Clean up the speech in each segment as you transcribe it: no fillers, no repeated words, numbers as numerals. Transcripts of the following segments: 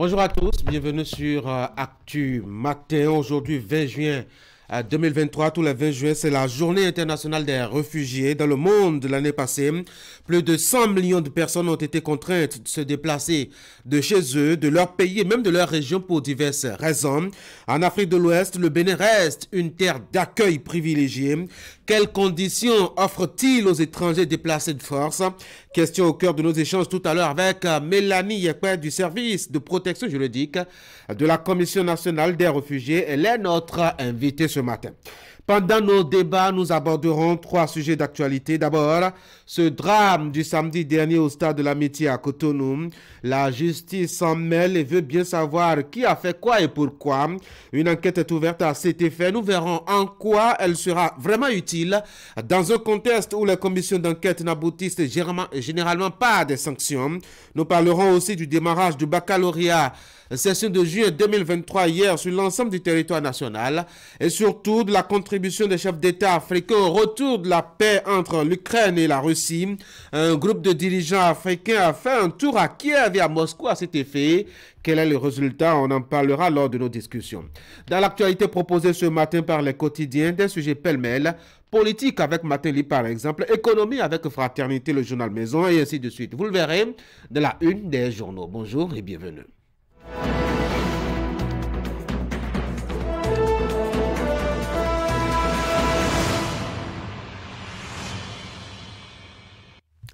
Bonjour à tous, bienvenue sur Actu Matin. Aujourd'hui, 20 juin 2023, tous les 20 juin, c'est la journée internationale des réfugiés. Dans le monde l'année passée, plus de 100 millions de personnes ont été contraintes de se déplacer de chez eux, de leur pays et même de leur région pour diverses raisons. En Afrique de l'Ouest, le Bénin reste une terre d'accueil privilégiée. Quelles conditions offre-t-il aux étrangers déplacés de force? Question au cœur de nos échanges tout à l'heure avec Mélanie Yekpe du service de protection juridique de la Commission nationale des réfugiés. Elle est notre invitée ce matin. Pendant nos débats, nous aborderons trois sujets d'actualité. D'abord, ce drame du samedi dernier au stade de l'Amitié à Cotonou. La justice s'en mêle et veut bien savoir qui a fait quoi et pourquoi. Une enquête est ouverte à cet effet. Nous verrons en quoi elle sera vraiment utile dans un contexte où les commissions d'enquête n'aboutissent généralement pas à des sanctions. Nous parlerons aussi du démarrage du baccalauréat session de juin 2023 hier sur l'ensemble du territoire national et surtout de la contribution des chefs d'État africains au retour de la paix entre l'Ukraine et la Russie. Un groupe de dirigeants africains a fait un tour à Kiev et à Moscou à cet effet. Quel est le résultat? On en parlera lors de nos discussions. Dans l'actualité proposée ce matin par les quotidiens, des sujets pêle-mêle, politique avec Matéli par exemple, économie avec Fraternité, le journal Maison et ainsi de suite. Vous le verrez de la une des journaux. Bonjour et bienvenue.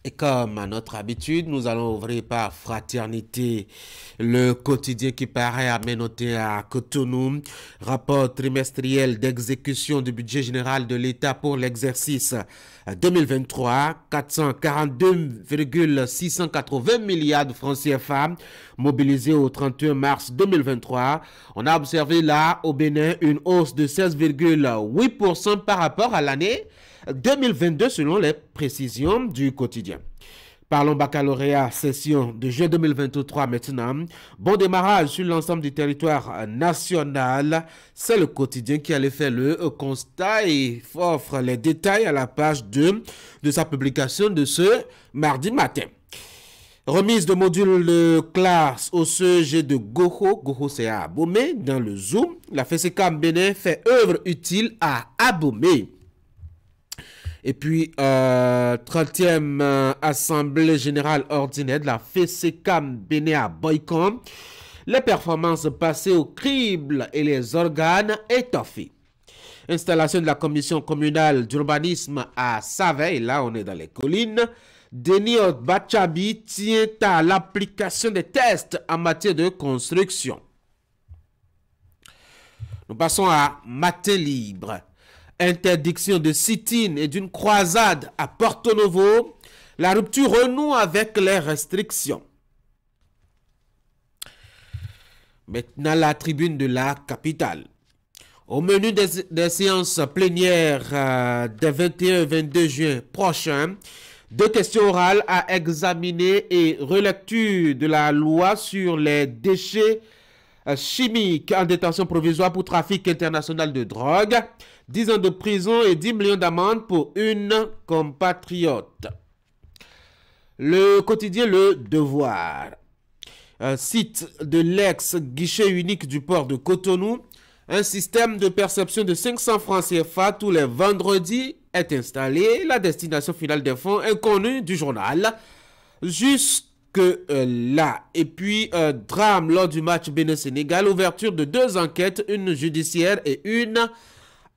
Et comme à notre habitude, nous allons ouvrir par Fraternité, le quotidien qui paraît aménoté à Cotonou. Rapport trimestriel d'exécution du budget général de l'État pour l'exercice 2023, 442,680 milliards de francs CFA mobilisés au 31 mars 2023. On a observé là au Bénin une hausse de 16,8% par rapport à l'année 2022 selon les précisions du quotidien. Parlons baccalauréat session de juin 2023 maintenant. Bon démarrage sur l'ensemble du territoire national. C'est le quotidien qui allait faire le constat et offre les détails à la page 2 de sa publication de ce mardi matin. Remise de modules de classe au CEG de Goho. Goho c'est à Abomey dans le Zoom. La FESECAM Bénin fait œuvre utile à Abomey. Et puis, 30e Assemblée Générale Ordinaire de la FESECAM Bénin à Boycon. Les performances passées au crible et les organes étoffés. Installation de la commission communale d'urbanisme à Saveille. Là, on est dans les collines. Denis Bachabi tient à l'application des tests en matière de construction. Nous passons à Matin Libre. Interdiction de sit-in et d'une croisade à Porto Novo. La rupture renoue avec les restrictions. Maintenant, la tribune de la capitale. Au menu des séances plénières des 21 et 22 juin prochains, 2 questions orales à examiner et relecture de la loi sur les déchets chimiques en détention provisoire pour trafic international de drogue. 10 ans de prison et 10 millions d'amende pour une compatriote. Le quotidien Le Devoir. Site de l'ex-guichet unique du port de Cotonou. Un système de perception de 500 francs CFA tous les vendredis est installé. La destination finale des fonds inconnue du journal. Jusque là. Et puis, drame lors du match Bénin-Sénégal. Ouverture de 2 enquêtes, une judiciaire et une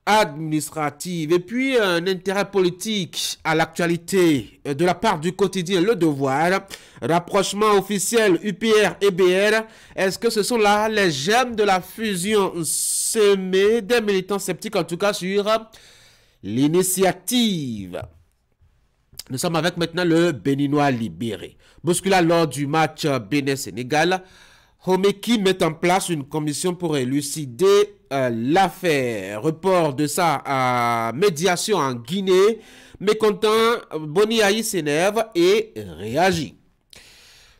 administrative. Et puis un intérêt politique à l'actualité de la part du quotidien Le Devoir. Rapprochement officiel UPR-EBR. Est-ce que ce sont là les gemmes de la fusion semée des militants sceptiques, en tout cas sur l'initiative? Nous sommes avec maintenant le Béninois libéré. Bousculade lors du match Bénin-Sénégal. Homeki met en place une commission pour élucider l'affaire. Report de sa médiation en Guinée. Mécontent, Boniaï s'énerve et réagit.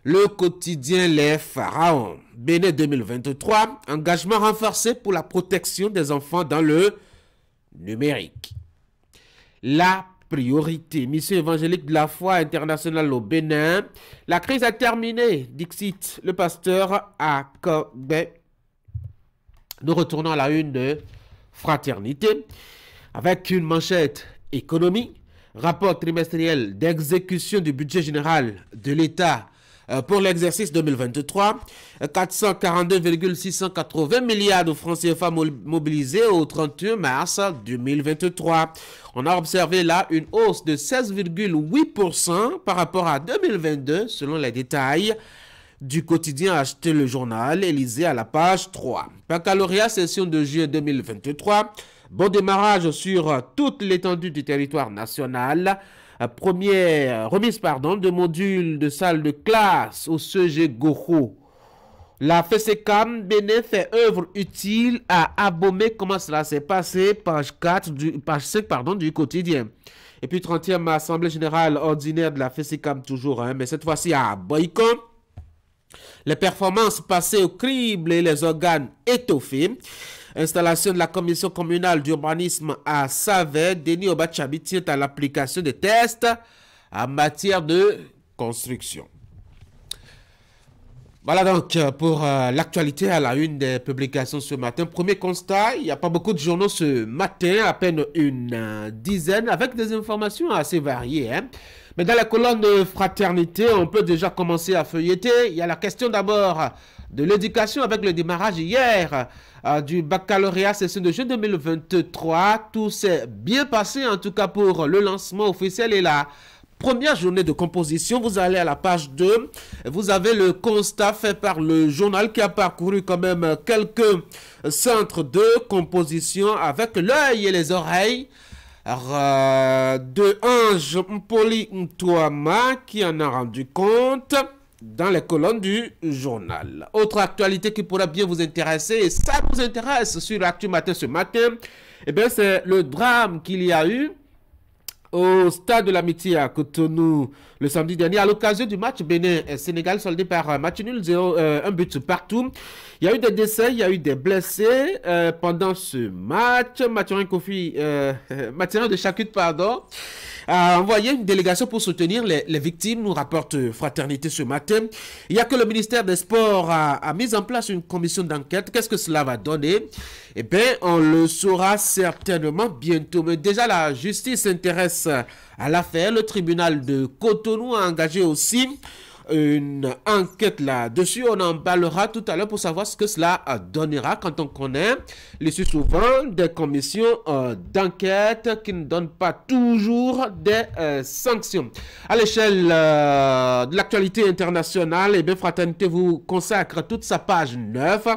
Le quotidien Les Pharaons. Bénin 2023. Engagement renforcé pour la protection des enfants dans le numérique. La priorité. Mission évangélique de la foi internationale au Bénin. La crise a terminé, dixit le pasteur à Kobe. Nous retournons à la une de Fraternité avec une manchette économie, rapport trimestriel d'exécution du budget général de l'État pour l'exercice 2023, 442,680 milliards de francs CFA mobilisés au 31 mars 2023. On a observé là une hausse de 16,8% par rapport à 2022 selon les détails du quotidien Acheter le journal, Élysée à la page 3. Baccalauréat session de juillet 2023. Bon démarrage sur toute l'étendue du territoire national. Première remise de modules de salle de classe au CG Goro. La FESECAM Bénin fait œuvre utile à Abomey. Comment cela s'est passé? Page 5 du quotidien. Et puis 30e Assemblée Générale Ordinaire de la FESECAM toujours, mais cette fois-ci à Boycon. Les performances passées au crible et les organes étoffés. Installation de la commission communale d'urbanisme à Savet. Denis Obachabi tient à l'application des tests en matière de construction. Voilà donc pour l'actualité à la une des publications ce matin. Premier constat, il n'y a pas beaucoup de journaux ce matin, à peine une dizaine, avec des informations assez variées. Mais dans la colonne de Fraternité, on peut déjà commencer à feuilleter. Il y a la question d'abord de l'éducation avec le démarrage hier du baccalauréat session de juin 2023. Tout s'est bien passé en tout cas pour le lancement officiel et la première journée de composition. Vous allez à la page 2. Vous avez le constat fait par le journal qui a parcouru quand même quelques centres de composition avec l'œil et les oreilles de Ange Mpoli Ntouama qui en a rendu compte dans les colonnes du journal. Autre actualité qui pourrait bien vous intéresser, et ça vous intéresse sur Actu Matin ce matin, eh bien c'est le drame qu'il y a eu au stade de l'Amitié à Cotonou le samedi dernier à l'occasion du match Bénin-Sénégal soldé par match nul 1 but partout. Il y a eu des décès, il y a eu des blessés pendant ce match. Mathurin de Chacute, a envoyé une délégation pour soutenir les victimes, nous rapporte Fraternité ce matin. Il n'y a que le ministère des Sports a mis en place une commission d'enquête. Qu'est-ce que cela va donner? Eh bien, on le saura certainement bientôt. Mais déjà, la justice s'intéresse à l'affaire. Le tribunal de Cotonou a engagé aussi une enquête là-dessus. On en parlera tout à l'heure pour savoir ce que cela donnera quand on connaît l'issue souvent des commissions d'enquête qui ne donnent pas toujours des sanctions. À l'échelle de l'actualité internationale, et bien Fraternité vous consacre toute sa page 9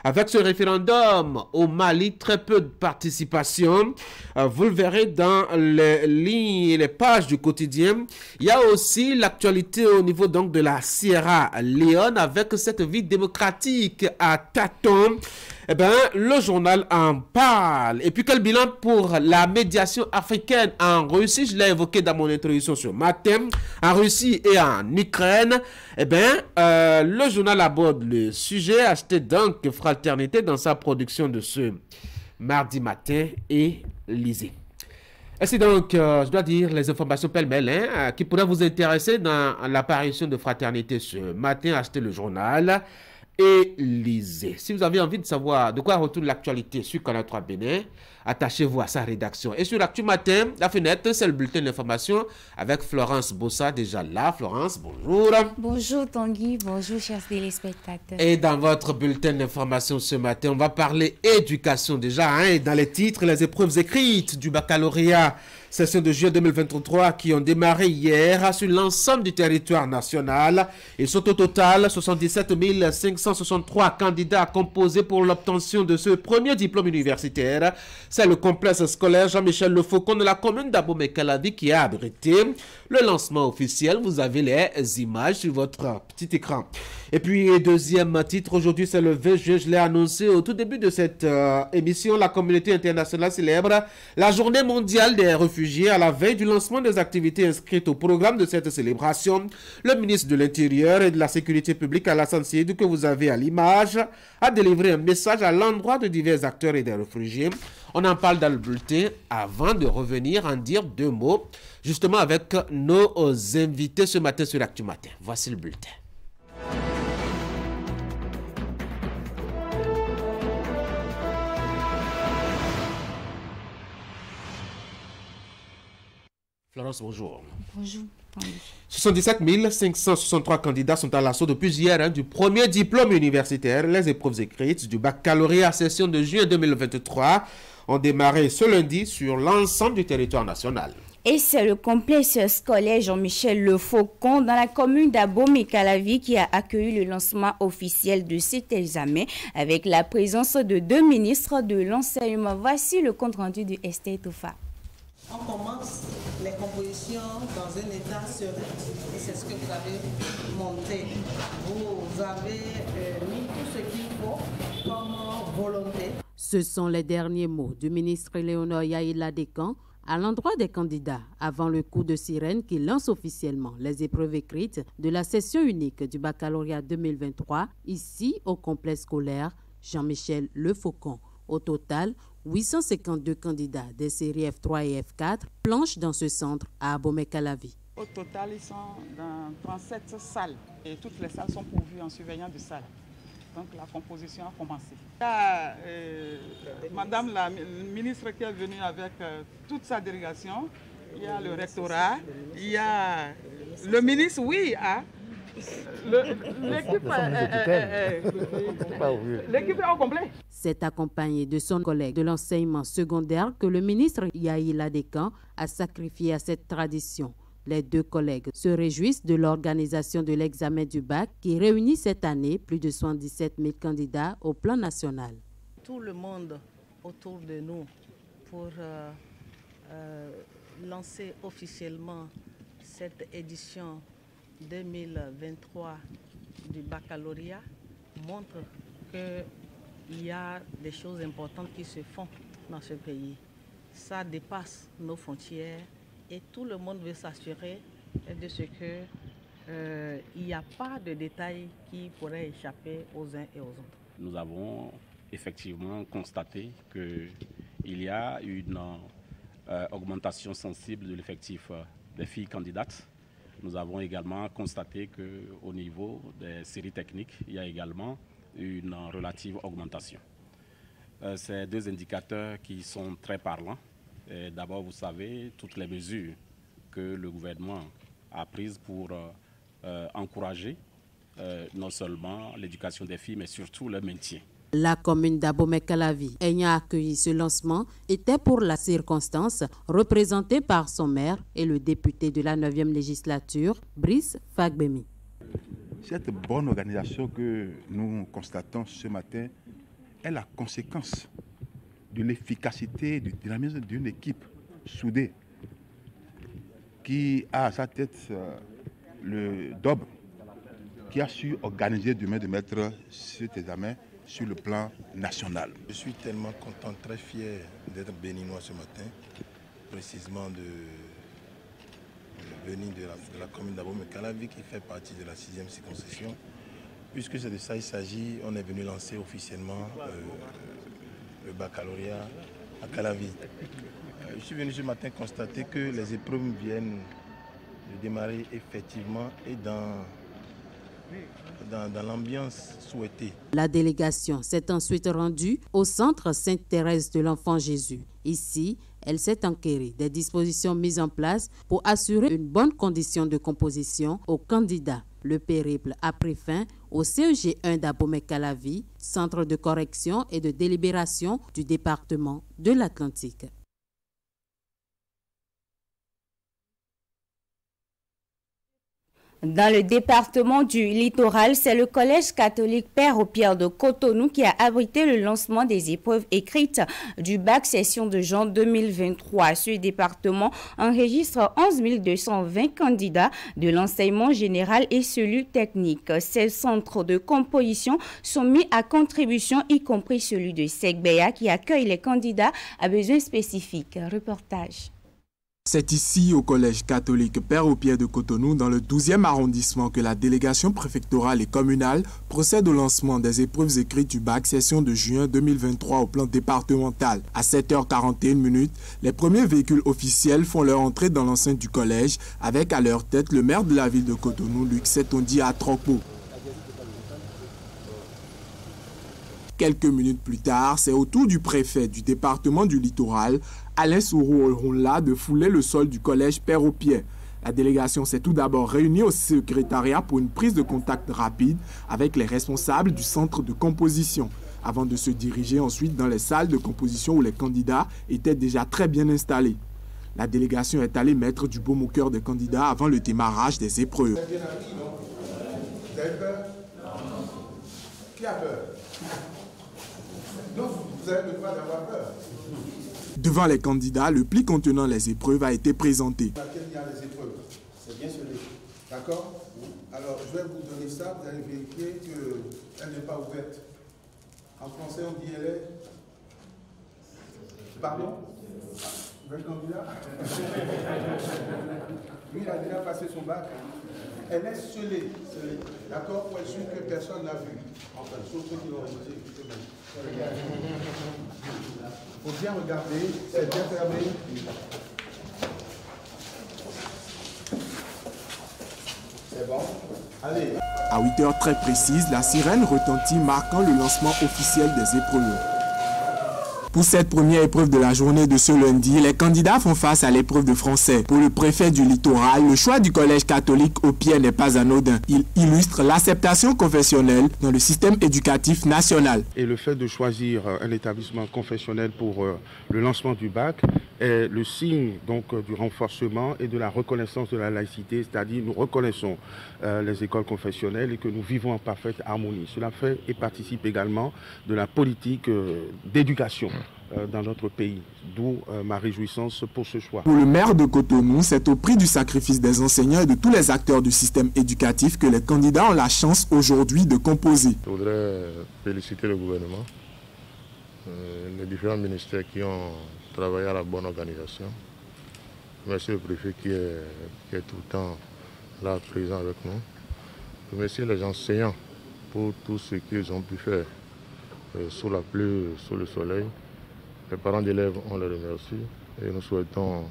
avec ce référendum au Mali, très peu de participation. Vous le verrez dans les lignes et les pages du quotidien. Il y a aussi l'actualité au niveau donc de la Sierra Leone avec cette vie démocratique à tâtons. Eh bien, le journal en parle. Et puis, quel bilan pour la médiation africaine en Russie? Je l'ai évoqué dans mon introduction ce matin. En Russie et en Ukraine. Eh bien, le journal aborde le sujet. Achetez donc Fraternité dans sa production de ce mardi matin et lisez. Ainsi donc, je dois dire, les informations pêle-mêle qui pourraient vous intéresser dans l'apparition de Fraternité ce matin. Achetez le journal et lisez. Si vous avez envie de savoir de quoi retourne l'actualité sur Canal 3 Bénin, attachez-vous à sa rédaction. Et sur Actu Matin, la fenêtre, c'est le bulletin d'information avec Florence Bossa déjà là. Florence, bonjour. Bonjour Tanguy, bonjour chers téléspectateurs. Et dans votre bulletin d'information ce matin, on va parler éducation déjà. Et dans les titres, les épreuves écrites du baccalauréat session de juillet 2023 qui ont démarré hier sur l'ensemble du territoire national. Ils sont au total 77 563 candidats composés pour l'obtention de ce premier diplôme universitaire. C'est le complexe scolaire Jean-Michel Lefaucon de la commune d'Abomey-Calavi qui a abrité le lancement officiel. Vous avez les images sur votre petit écran. Et puis, deuxième titre, aujourd'hui c'est le 20 juillet, je l'ai annoncé au tout début de cette émission, la communauté internationale célèbre la journée mondiale des réfugiés. réfugiés à la veille du lancement des activités inscrites au programme de cette célébration. Le ministre de l'Intérieur et de la Sécurité publique, Alassane Seydou, que vous avez à l'image, a délivré un message à l'endroit de divers acteurs et des réfugiés. On en parle dans le bulletin avant de revenir en dire deux mots, justement avec nos invités ce matin sur Actu Matin. Voici le bulletin. Florence, bonjour. Bonjour. 77 563 candidats sont à l'assaut depuis hier du premier diplôme universitaire. Les épreuves écrites du baccalauréat session de juin 2023 ont démarré ce lundi sur l'ensemble du territoire national. Et c'est le complexe scolaire Jean-Michel Le Faucon dans la commune d'Abomey-Calavi qui a accueilli le lancement officiel de cet examen avec la présence de deux ministres de l'enseignement. Voici le compte rendu du Esther Toufa. On commence les compositions dans un état serein et c'est ce que vous avez monté. Vous avez mis tout ce qu'il faut comme volonté. Ce sont les derniers mots du ministre Léonore Yaïla Descamps à l'endroit des candidats avant le coup de sirène qui lance officiellement les épreuves écrites de la session unique du baccalauréat 2023 ici au complexe scolaire Jean-Michel Le Faucon. Au total, 852 candidats des séries F3 et F4 planchent dans ce centre à Abomey-Calavi. Au total, ils sont dans 37 salles et toutes les salles sont pourvues en surveillant de salles. Donc la composition a commencé. Il y a Madame la ministre qui est venue avec toute sa délégation. Il y a le rectorat, il y a le ministre, oui, l'équipe est au complet. C'est accompagné de son collègue de l'enseignement secondaire que le ministre Yaïla Descamps a sacrifié à cette tradition. Les deux collègues se réjouissent de l'organisation de l'examen du bac qui réunit cette année plus de 77 000 candidats au plan national. Tout le monde autour de nous pour lancer officiellement cette édition 2023 du baccalauréat montre qu'il y a des choses importantes qui se font dans ce pays. Ça dépasse nos frontières et tout le monde veut s'assurer de ce qu'il n'y a pas de détails qui pourraient échapper aux uns et aux autres. Nous avons effectivement constaté qu'il y a une augmentation sensible de l'effectif des filles candidates. Nous avons également constaté qu'au niveau des séries techniques, il y a également une relative augmentation. Ces deux indicateurs qui sont très parlants. D'abord, vous savez, toutes les mesures que le gouvernement a prises pour encourager non seulement l'éducation des filles, mais surtout le maintien. La commune d'Abomey-Calavi, ayant accueilli ce lancement, était pour la circonstance représentée par son maire et le député de la 9e législature, Brice Fagbemi. Cette bonne organisation que nous constatons ce matin est la conséquence de l'efficacité et du dynamisme d'une équipe soudée qui a à sa tête le DOB, qui a su organiser demain de mettre cet examen sur le plan national. Je suis tellement content, très fier d'être béninois ce matin, précisément de venir de la commune d'Abomey-Calavi qui fait partie de la 6e circonscription. Puisque c'est de ça il s'agit, on est venu lancer officiellement le baccalauréat à Calavi. Je suis venu ce matin constater que les épreuves viennent de démarrer effectivement et dans l'ambiance souhaitée. La délégation s'est ensuite rendue au centre Sainte-Thérèse de l'Enfant Jésus. Ici, elle s'est enquérée des dispositions mises en place pour assurer une bonne condition de composition aux candidats. Le périple a pris fin au CEG 1 d'Abomey-Calavi, centre de correction et de délibération du département de l'Atlantique. Dans le département du littoral, c'est le collège catholique Père aux Pierres de Cotonou qui a abrité le lancement des épreuves écrites du bac session de juin 2023. Ce département enregistre 11 220 candidats de l'enseignement général et celui technique. Ces centres de composition sont mis à contribution, y compris celui de Segbeya qui accueille les candidats à besoins spécifiques. Reportage. C'est ici, au Collège catholique Père au Pierre de Cotonou, dans le 12e arrondissement, que la délégation préfectorale et communale procède au lancement des épreuves écrites du bac session de juin 2023 au plan départemental. À 7h41, les premiers véhicules officiels font leur entrée dans l'enceinte du collège, avec à leur tête le maire de la ville de Cotonou, Luc Setondi Atrokpo. Quelques minutes plus tard, c'est au tour du préfet du département du Littoral, Alain Sourou-Olronla, de fouler le sol du collège Père au Pierre. La délégation s'est tout d'abord réunie au secrétariat pour une prise de contact rapide avec les responsables du centre de composition, avant de se diriger ensuite dans les salles de composition où les candidats étaient déjà très bien installés. La délégation est allée mettre du baume au cœur des candidats avant le démarrage des épreuves. Vous avez peur? Qui a peur? Non, vous avez le droit d'avoir peur. Devant les candidats, le pli contenant les épreuves a été présenté. Laquelle il y a les épreuves? C'est bien celui. D'accord? Alors, je vais vous donner ça, vous allez vérifier qu'elle n'est pas ouverte. En français, on dit elle est... Pardon? Le candidat? Lui, il a déjà passé son bac. Elle est scellée. D'accord? Pour être sûr que personne n'a vu. Enfin, sauf ceux qui l'ont révisé. Il faut bien regarder, c'est bien fermé. C'est bon? Allez. À 8h très précises, la sirène retentit, marquant le lancement officiel des épreuves. Pour cette première épreuve de la journée de ce lundi, les candidats font face à l'épreuve de français. Pour le préfet du Littoral, le choix du collège catholique au Pierre n'est pas anodin. Il illustre l'acceptation confessionnelle dans le système éducatif national. Et le fait de choisir un établissement confessionnel pour le lancement du bac est le signe donc du renforcement et de la reconnaissance de la laïcité, c'est-à-dire nous reconnaissons les écoles confessionnelles et que nous vivons en parfaite harmonie. Cela fait et participe également de la politique d'éducation dans notre pays, d'où ma réjouissance pour ce choix. Pour le maire de Cotonou, c'est au prix du sacrifice des enseignants et de tous les acteurs du système éducatif que les candidats ont la chance aujourd'hui de composer. Je voudrais féliciter le gouvernement, les différents ministères qui ont travaillé à la bonne organisation. Merci le préfet qui est tout le temps là présent avec nous. Merci les enseignants pour tout ce qu'ils ont pu faire sous la pluie, sous le soleil. Les parents d'élèves, on les remercie et nous souhaitons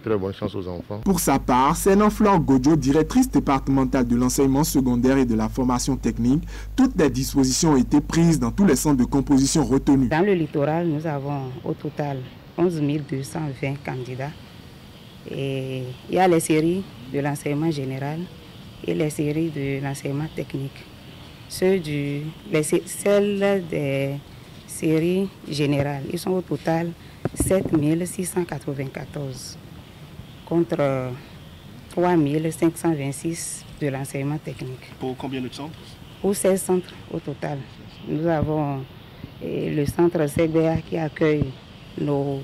très bonne chance aux enfants. Pour sa part, Sénan-Flore Godjo, directrice départementale de l'enseignement secondaire et de la formation technique, toutes les dispositions ont été prises dans tous les centres de composition retenus. Dans le littoral, nous avons au total 11 220 candidats. Et il y a les séries de l'enseignement général et les séries de l'enseignement technique. Celles des séries générales, ils sont au total 7 694 contre 3 526 de l'enseignement technique. Pour combien de centres? Pour 16 centres au total. Nous avons le centre CBA qui accueille nos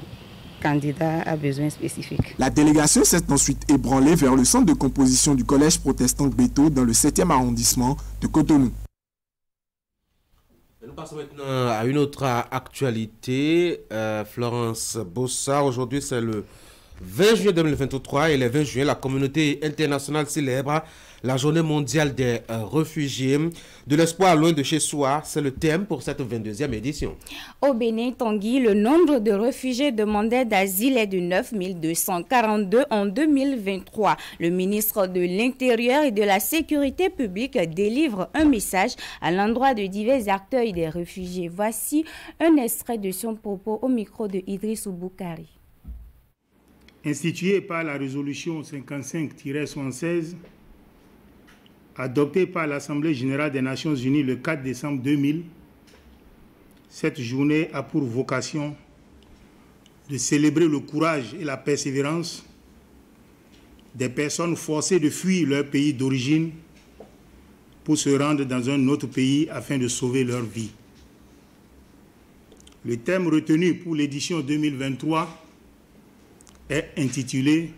candidats à besoins spécifiques. La délégation s'est ensuite ébranlée vers le centre de composition du collège protestant Béto dans le 7e arrondissement de Cotonou. Nous passons maintenant à une autre actualité. Florence Bossard, aujourd'hui c'est le 20 juin 2023 et le 20 juin, la communauté internationale célèbre la journée mondiale des réfugiés. De l'espoir loin de chez soi, c'est le thème pour cette 22e édition. Au Bénin, Tanguy, le nombre de réfugiés demandeurs d'asile est de 9 242 en 2023. Le ministre de l'Intérieur et de la Sécurité publique délivre un message à l'endroit de divers acteurs et des réfugiés. Voici un extrait de son propos au micro de Idriss Boukari. Instituée par la résolution 55-76, adoptée par l'Assemblée générale des Nations unies le 4 décembre 2000, cette journée a pour vocation de célébrer le courage et la persévérance des personnes forcées de fuir leur pays d'origine pour se rendre dans un autre pays afin de sauver leur vie. Le thème retenu pour l'édition 2023 est intitulé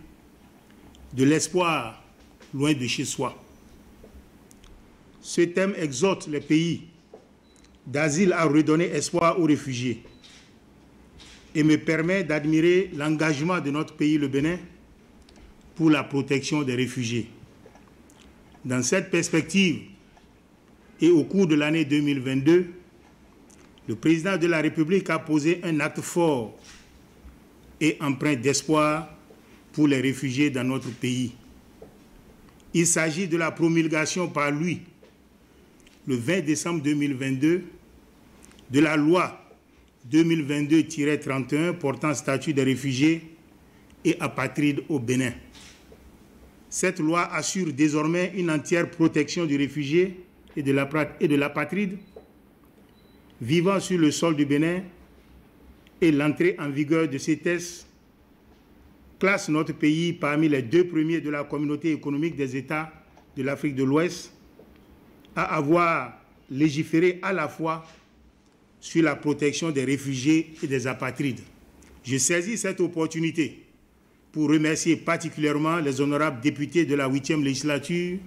« De l'espoir loin de chez soi ». Ce thème exhorte les pays d'asile à redonner espoir aux réfugiés. et me permet d'admirer l'engagement de notre pays, le Bénin, pour la protection des réfugiés. Dans cette perspective, et au cours de l'année 2022, le président de la République a posé un acte fort et empreint d'espoir pour les réfugiés dans notre pays. Il s'agit de la promulgation par lui, le 20 décembre 2022, de la loi 2022-31 portant statut des réfugiés et apatrides au Bénin. Cette loi assure désormais une entière protection du réfugié et de l'apatride vivant sur le sol du Bénin, et l'entrée en vigueur de ces tests classe notre pays parmi les 2 premiers de la communauté économique des États de l'Afrique de l'Ouest à avoir légiféré à la fois sur la protection des réfugiés et des apatrides. Je saisis cette opportunité pour remercier particulièrement les honorables députés de la 8e législature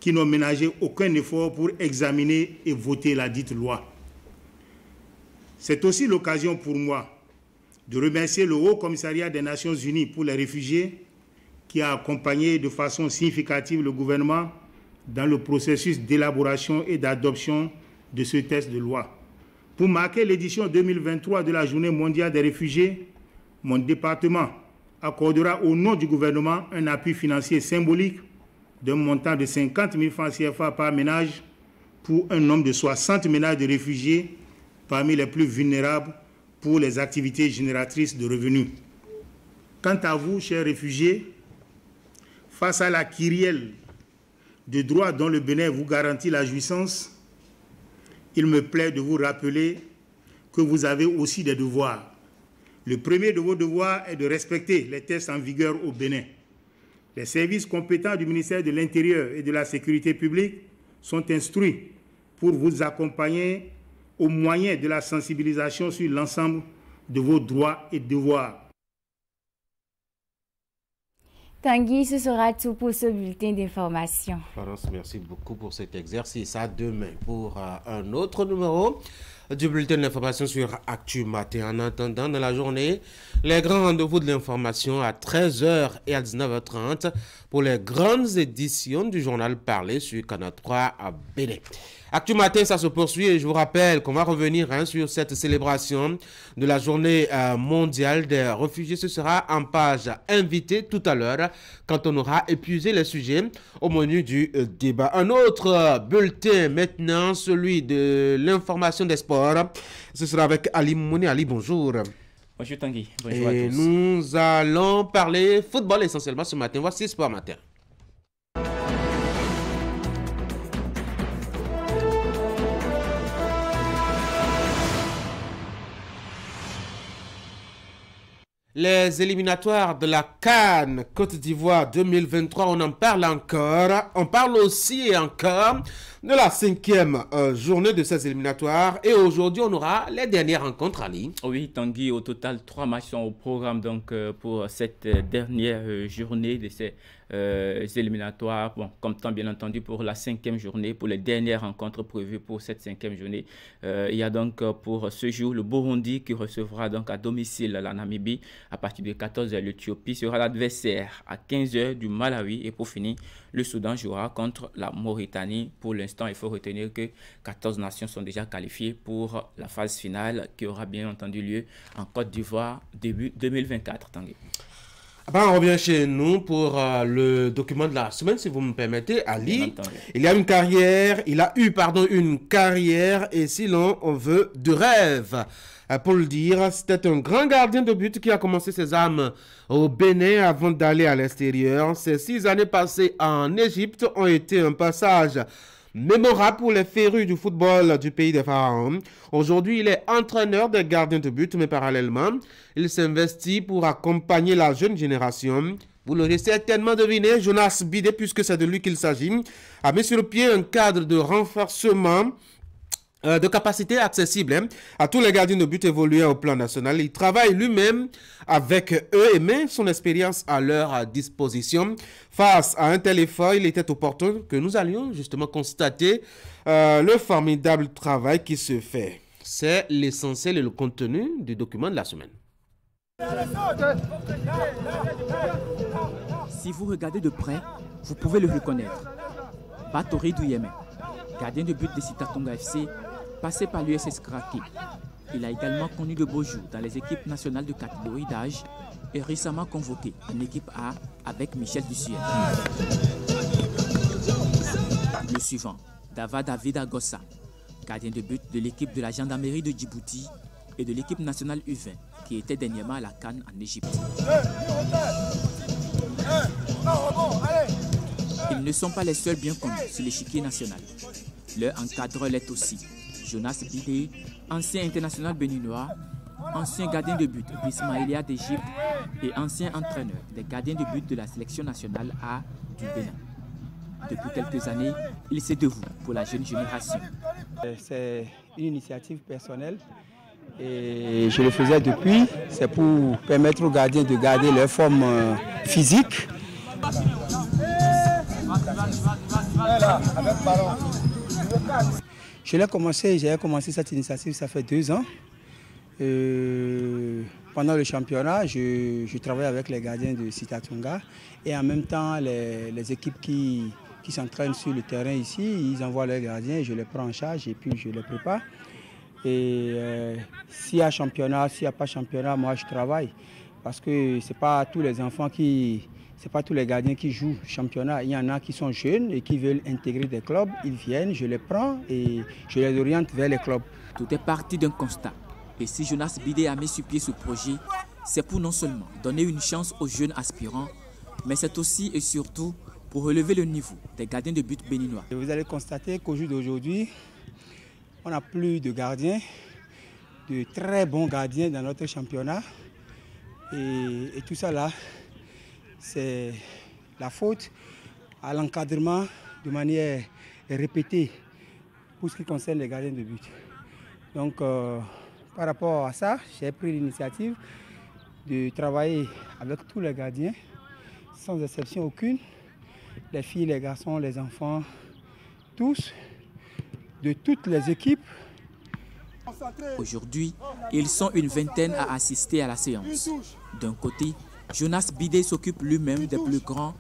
qui n'ont ménagé aucun effort pour examiner et voter la dite loi. C'est aussi l'occasion pour moi de remercier le Haut Commissariat des Nations Unies pour les réfugiés qui a accompagné de façon significative le gouvernement dans le processus d'élaboration et d'adoption de ce texte de loi. Pour marquer l'édition 2023 de la Journée mondiale des réfugiés, mon département accordera au nom du gouvernement un appui financier symbolique d'un montant de 50 000 francs CFA par ménage pour un nombre de 60 ménages de réfugiés parmi les plus vulnérables pour les activités génératrices de revenus. Quant à vous, chers réfugiés, face à la kyrielle de droits dont le Bénin vous garantit la jouissance, il me plaît de vous rappeler que vous avez aussi des devoirs. Le premier de vos devoirs est de respecter les tests en vigueur au Bénin. Les services compétents du ministère de l'Intérieur et de la Sécurité publique sont instruits pour vous accompagner au moyen de la sensibilisation sur l'ensemble de vos droits et devoirs. Tanguy, ce sera tout pour ce bulletin d'information. Florence, merci beaucoup pour cet exercice. À demain pour un autre numéro du bulletin d'information sur Actu Matin. En attendant, dans la journée, les grands rendez-vous de l'information à 13h et à 19h30 pour les grandes éditions du journal parlé sur Canal 3 à Bénin. Actu Matin, ça se poursuit et je vous rappelle qu'on va revenir sur cette célébration de la journée mondiale des réfugiés. Ce sera en page invitée tout à l'heure quand on aura épuisé les sujets au menu du débat. Un autre bulletin maintenant, celui de l'information des sports. Ce sera avec Ali Mouni. Ali, bonjour. Bonjour Tanguy, bonjour à tous. Et nous allons parler football essentiellement ce matin. Voici Sport Matin. Les éliminatoires de la CAN Côte d'Ivoire 2023, on en parle encore. On parle aussi et encore de la 5e journée de ces éliminatoires. Et aujourd'hui, on aura les dernières rencontres, Ali. Oui, Tanguy, au total, 3 matchs sont au programme donc, pour cette dernière journée de ces éliminatoires. Bon, comme temps, bien entendu, pour la 5e journée, pour les dernières rencontres prévues pour cette 5e journée. Il y a donc pour ce jour le Burundi qui recevra donc à domicile la Namibie. À partir de 14h, l'Éthiopie sera l'adversaire à 15h du Malawi. Et pour finir, le Soudan jouera contre la Mauritanie. Pour l'instant, il faut retenir que 14 nations sont déjà qualifiées pour la phase finale qui aura bien entendu lieu en Côte d'Ivoire début 2024. Tanguy. On revient chez nous pour le document de la semaine, si vous me permettez, Ali. Il a eu une carrière, et si l'on veut, de rêve. Pour le dire, c'était un grand gardien de but qui a commencé ses armes au Bénin avant d'aller à l'extérieur. Ces 6 années passées en Égypte ont été un passage mémorable pour les férus du football du pays des pharaons. Aujourd'hui, il est entraîneur des gardiens de but, mais parallèlement, il s'investit pour accompagner la jeune génération. Vous l'aurez certainement deviné, Jonas Bidé, puisque c'est de lui qu'il s'agit, a mis sur le pied un cadre de renforcement de capacité accessible à tous les gardiens de but évolués au plan national. Il travaille lui-même avec eux et met son expérience à leur disposition. Face à un tel effort, il était opportun que nous allions justement constater le formidable travail qui se fait. C'est l'essentiel et le contenu du document de la semaine. Si vous regardez de près, vous pouvez le reconnaître. Batori Douyeme, gardien de but de Sitatonga FC, passé par l'USS Krake. Il a également connu de beaux jours dans les équipes nationales de catégorie d'âge et récemment convoqué en équipe A avec Michel Dussier. Le suivant, Dava David Agossa, gardien de but de l'équipe de la gendarmerie de Djibouti et de l'équipe nationale U20 qui était dernièrement à la CAN en Égypte. Ils ne sont pas les seuls bien connus sur l'échiquier national. Leur encadreur l'est aussi. Jonas Bidé, ancien international béninois, ancien gardien de but d'Ismaïlia d'Égypte et ancien entraîneur des gardiens de but de la sélection nationale A du Bénin. Depuis quelques années, il s'est dévoué pour la jeune génération. C'est une initiative personnelle et je le faisais depuis. C'est pour permettre aux gardiens de garder leur forme physique. J'avais commencé cette initiative, ça fait 2 ans. Pendant le championnat, je travaille avec les gardiens de Sitatonga et en même temps les équipes qui s'entraînent sur le terrain ici, ils envoient leurs gardiens, je les prends en charge et puis je les prépare. Et s'il y a championnat, s'il n'y a pas championnat, moi je travaille. Parce que ce n'est pas tous les enfants c'est pas tous les gardiens qui jouent championnat. Il y en a qui sont jeunes et qui veulent intégrer des clubs. Ils viennent, je les prends et je les oriente vers les clubs. Tout est parti d'un constat. Et si Jonas Bidé a mis sur pied ce projet, c'est pour non seulement donner une chance aux jeunes aspirants, mais c'est aussi et surtout pour relever le niveau des gardiens de but béninois. Et vous allez constater qu'au jour d'aujourd'hui, on n'a plus de gardiens, de très bons gardiens dans notre championnat. Et tout ça là, c'est la faute à l'encadrement de manière répétée pour ce qui concerne les gardiens de but. Donc par rapport à ça, j'ai pris l'initiative de travailler avec tous les gardiens, sans exception aucune, les filles, les garçons, les enfants, tous, de toutes les équipes. Aujourd'hui, ils sont une vingtaine à assister à la séance. D'un côté, Jonas Bidé s'occupe lui-même des plus grands,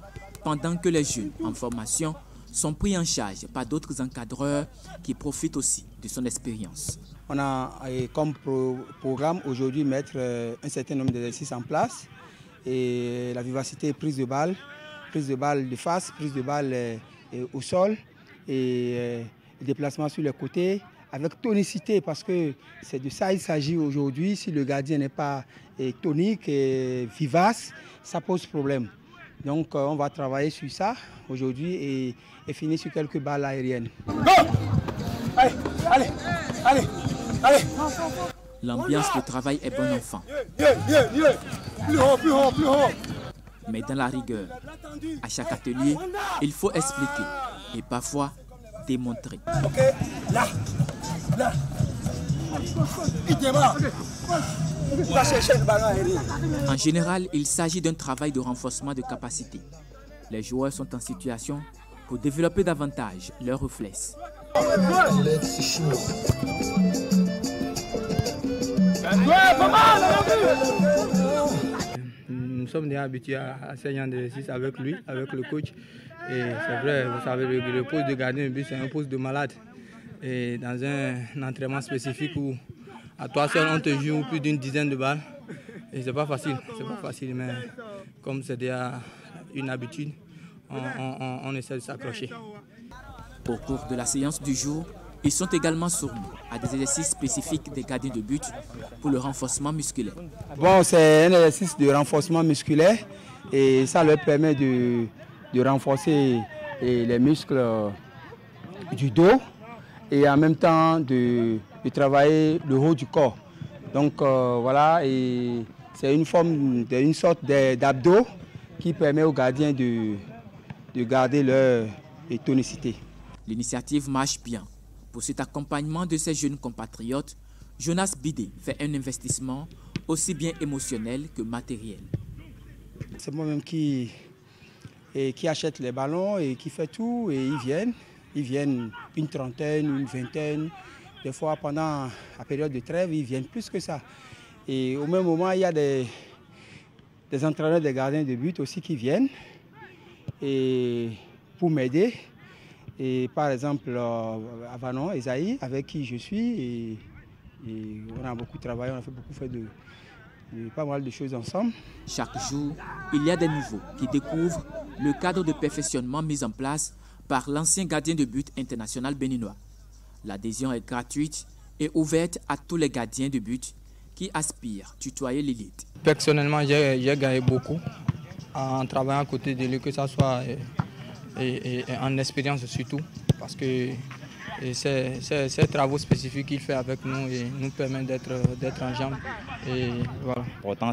pendant que les jeunes en formation sont pris en charge par d'autres encadreurs qui profitent aussi de son expérience. On a comme programme aujourd'hui mettre un certain nombre d'exercices en place. Et la vivacité, prise de balle de face, prise de balle au sol et déplacement sur les côtés avec tonicité parce que c'est de ça il s'agit aujourd'hui. Si le gardien n'est pas tonique et vivace, ça pose problème. Donc on va travailler sur ça aujourd'hui et finir sur quelques balles aériennes. Go! Allez! L'ambiance de travail est bon enfant. Plus haut! Mais dans la rigueur, à chaque atelier, il faut expliquer et parfois démontrer. Ok, là. En général, il s'agit d'un travail de renforcement de capacité. Les joueurs sont en situation pour développer davantage leurs réflexes. Nous sommes déjà habitués à ces genres d'exercices avec lui, avec le coach. Et c'est vrai, vous savez, le poste de gardien de but, c'est un poste de malade. Et dans un entraînement spécifique où à toi seul on te joue plus d'une dizaine de balles. Et c'est pas facile, mais comme c'est déjà une habitude, on essaie de s'accrocher. Au cours de la séance du jour, ils sont également soumis à des exercices spécifiques des gardiens de but pour le renforcement musculaire. Bon, c'est un exercice de renforcement musculaire et ça leur permet de renforcer les muscles du dos et en même temps de travailler le haut du corps. Donc voilà, et c'est une sorte d'abdos qui permet aux gardiens de garder leur tonicité. L'initiative marche bien. Pour cet accompagnement de ces jeunes compatriotes, Jonas Bidé fait un investissement aussi bien émotionnel que matériel. C'est moi-même qui achète les ballons et qui fait tout et ils viennent une trentaine, une vingtaine Des fois, pendant la période de trêve, ils viennent plus que ça. Et au même moment, il y a des entraîneurs des gardiens de but aussi qui viennent et pour m'aider. Et par exemple, Avanon, Esaïe, avec qui je suis, et on a beaucoup travaillé, on a fait pas mal de choses ensemble. Chaque jour, il y a des nouveaux qui découvrent le cadre de perfectionnement mis en place par l'ancien gardien de but international béninois. L'adhésion est gratuite et ouverte à tous les gardiens de but qui aspirent à tutoyer l'élite. Personnellement, j'ai gagné beaucoup en travaillant à côté de lui, que ce soit en expérience surtout, parce que ces travaux spécifiques qu'il fait avec nous et nous permettent d'être en jambes. Et voilà. Pourtant,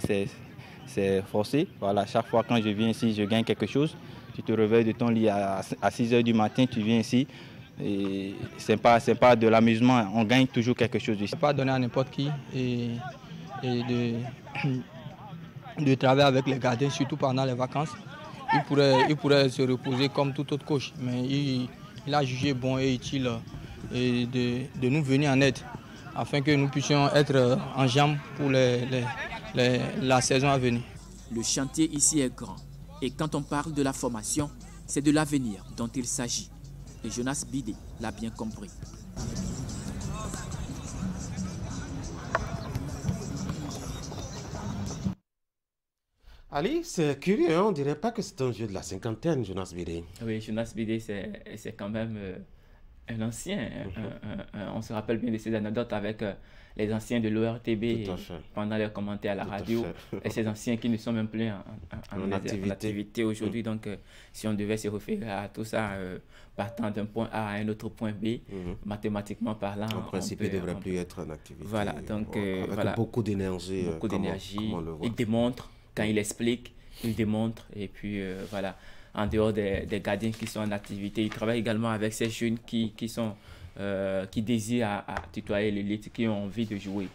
c'est forcé. Voilà, chaque fois quand je viens ici, je gagne quelque chose. Tu te réveilles de ton lit à 6 h du matin, tu viens ici. Et c'est pas de l'amusement, on gagne toujours quelque chose ici. Je ne peux pas donner à n'importe qui et de travailler avec les gardiens, surtout pendant les vacances. Il pourrait se reposer comme tout autre coach, mais il a jugé bon et utile de nous venir en aide afin que nous puissions être en jambes pour la saison à venir. Le chantier ici est grand et quand on parle de la formation, c'est de l'avenir dont il s'agit. Et Jonas Bidé l'a bien compris. Ali, c'est curieux, hein? On ne dirait pas que c'est un jeu de la cinquantaine, Jonas Bidé. Oui, Jonas Bidé, c'est quand même un ancien. On se rappelle bien de ces anecdotes avec les anciens de l'ORTB pendant les commentaires à la radio. Et ces anciens qui ne sont même plus en activité aujourd'hui. Donc, si on devait se référer à tout ça, partant d'un point A à un autre point B, mathématiquement parlant, en principe, il ne devrait plus être en activité. Voilà, donc avec beaucoup d'énergie. Beaucoup d'énergie. Il démontre, quand il explique, il démontre. Et puis, voilà. En dehors des gardiens qui sont en activité, il travaille également avec ces jeunes qui désirent à tutoyer l'élite, qui ont envie de jouer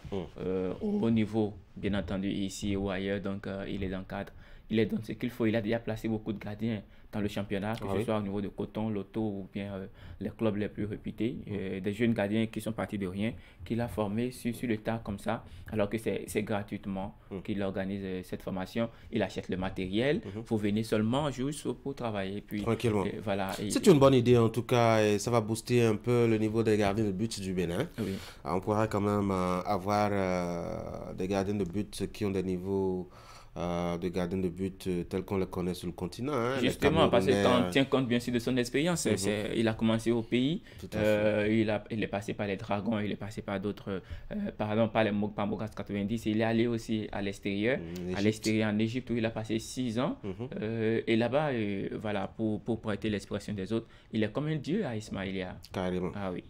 au haut niveau, bien entendu, ici ou ailleurs. Donc, il les encadre, il les donne ce qu'il faut. Il a déjà placé beaucoup de gardiens dans le championnat, que ce soit au niveau de Coton, Lotto ou bien les clubs les plus réputés. Des jeunes gardiens qui sont partis de rien, qu'il a formés sur le tas comme ça, alors que c'est gratuitement qu'il organise cette formation. Il achète le matériel, vous venez seulement juste pour travailler. Puis, tranquillement. Voilà. C'est une bonne idée en tout cas, et ça va booster un peu le niveau des gardiens de but du Bénin. Oui. On pourra quand même avoir des gardiens de but qui ont des niveaux de gardiens de but tels qu'on les connaît sur le continent. Hein, justement, parce que quand on tient compte bien sûr de son expérience, il a commencé au pays, il est passé par les Dragons, il est passé par d'autres, pardon, pas les Mogas 90, il est allé aussi à l'extérieur, en Égypte où il a passé 6 ans, et là-bas, voilà, pour prêter l'expression des autres, il est comme un dieu à Ismaïlia. Carrément. Ah oui.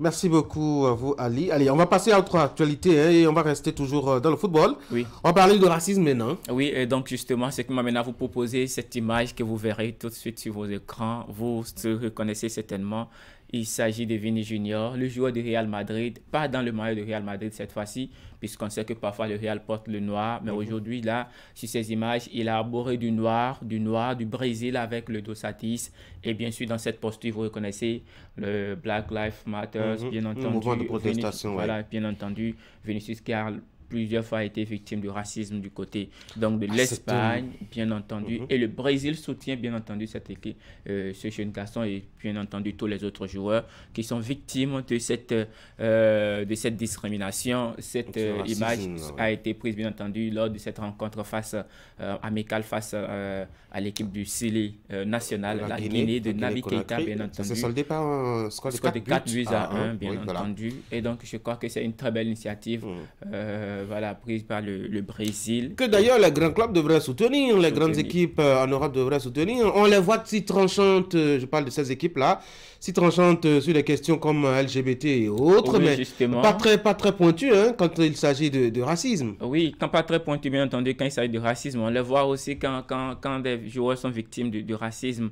Merci beaucoup à vous, Ali. Allez, on va passer à autre actualité et on va rester toujours dans le football. Oui. On va parler de racisme maintenant. Oui, et donc justement, c'est qui m'amène à vous proposer cette image que vous verrez tout de suite sur vos écrans. Vous se reconnaissez certainement. Il s'agit de Vini Junior, le joueur du Real Madrid, pas dans le maillot du Real Madrid cette fois-ci, puisqu'on sait que parfois le Real porte le noir, mais aujourd'hui, là, sur ces images, il a arboré du noir du Brésil avec le dos Satis, et bien sûr, dans cette posture, vous reconnaissez le Black Lives Matter, bien entendu. Le mouvement de protestation, voilà, bien entendu, Vinicius qui a plusieurs fois été victime du racisme du côté donc de l'Espagne, bien entendu, et le Brésil soutient bien entendu cette équipe, ce jeune garçon et bien entendu tous les autres joueurs qui sont victimes de cette discrimination. Cette image a été prise bien entendu lors de cette rencontre amicale face à l'équipe du Chili national, la Guinée de Naby Keita, bien entendu. C'est soldé par un score de 4 buts à 1, bien entendu. Et donc je crois que c'est une très belle initiative. Voilà, prise par le Brésil. Que d'ailleurs les grands clubs devraient soutenir, les grandes équipes en Europe devraient soutenir. On les voit si tranchantes, je parle de ces équipes-là, si tranchantes sur des questions comme LGBT et autres, oui, mais justement. pas très pointues quand il s'agit de racisme. Oui, quand pas très pointues, bien entendu, quand il s'agit de racisme. On les voit aussi quand des joueurs sont victimes de racisme,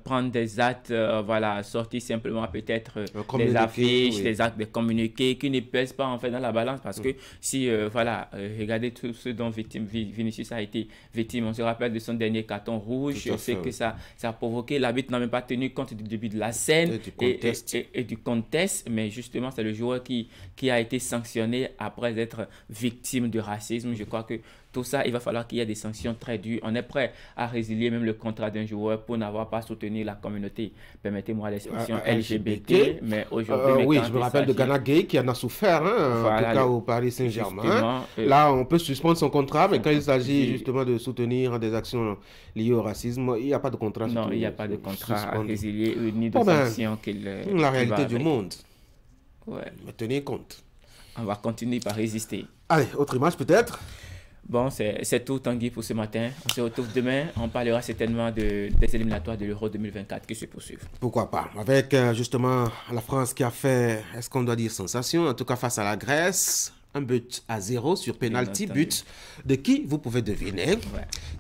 prendre des actes, voilà, sortir simplement peut-être des affiches, des actes de communiquer qui ne pèsent pas en fait dans la balance, parce que si aussi, regardez tout ce dont Vinicius a été victime. On se rappelle de son dernier carton rouge. Je sais que ça a provoqué. L'arbitre n'a même pas tenu compte du début de la scène et du contexte. Mais justement, c'est le joueur qui a été sanctionné après être victime de racisme. Je crois que tout ça, il va falloir qu'il y ait des sanctions très dures. On est prêt à résilier même le contrat d'un joueur pour n'avoir pas soutenu la communauté, permettez-moi l'expression, LGBT. Mais aujourd'hui, oui, je me rappelle de Ghana Gay qui en a souffert, en tout cas au Paris Saint-Germain. Là, on peut suspendre son contrat, mais quand il s'agit justement de soutenir des actions liées au racisme, il n'y a pas de contrat. Non, il n'y a pas de contrat à résilier ni de sanctions la réalité du monde. Ouais. Mais tenez compte. On va continuer par résister. Allez, autre image peut-être. Bon, c'est tout, Tanguy, pour ce matin. On se retrouve demain. On parlera certainement des éliminatoires de l'Euro 2024 qui se poursuivent. Pourquoi pas. Avec justement la France qui a fait, est-ce qu'on doit dire sensation, en tout cas face à la Grèce, 1-0 sur penalty, but de qui vous pouvez deviner,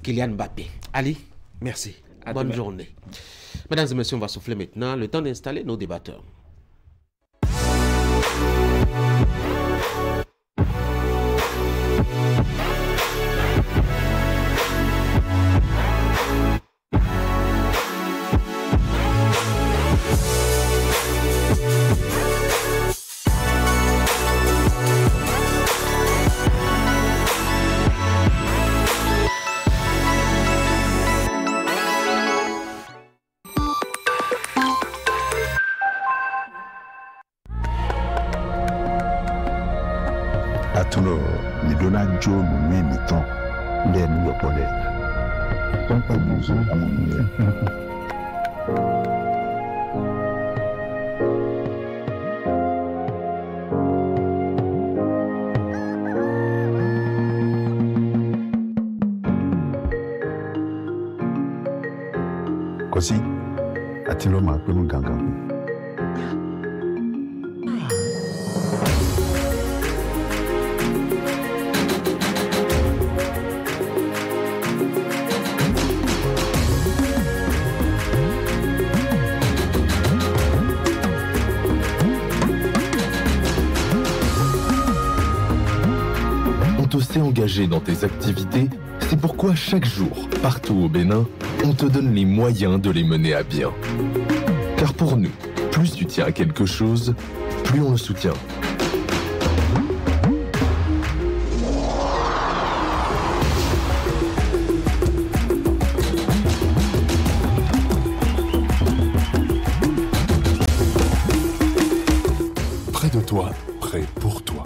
Kylian Mbappé. Ali, merci. Bonne journée. Mesdames et messieurs, on va souffler maintenant. Le temps d'installer nos débatteurs. Atulo ni dona jo mu mi ton le nu yo pole ton pa buzu kosi atilo ma pe mu gangan. Engagé dans tes activités, c'est pourquoi chaque jour, partout au Bénin, on te donne les moyens de les mener à bien. Car pour nous, plus tu tiens à quelque chose, plus on le soutient. Près de toi, près pour toi.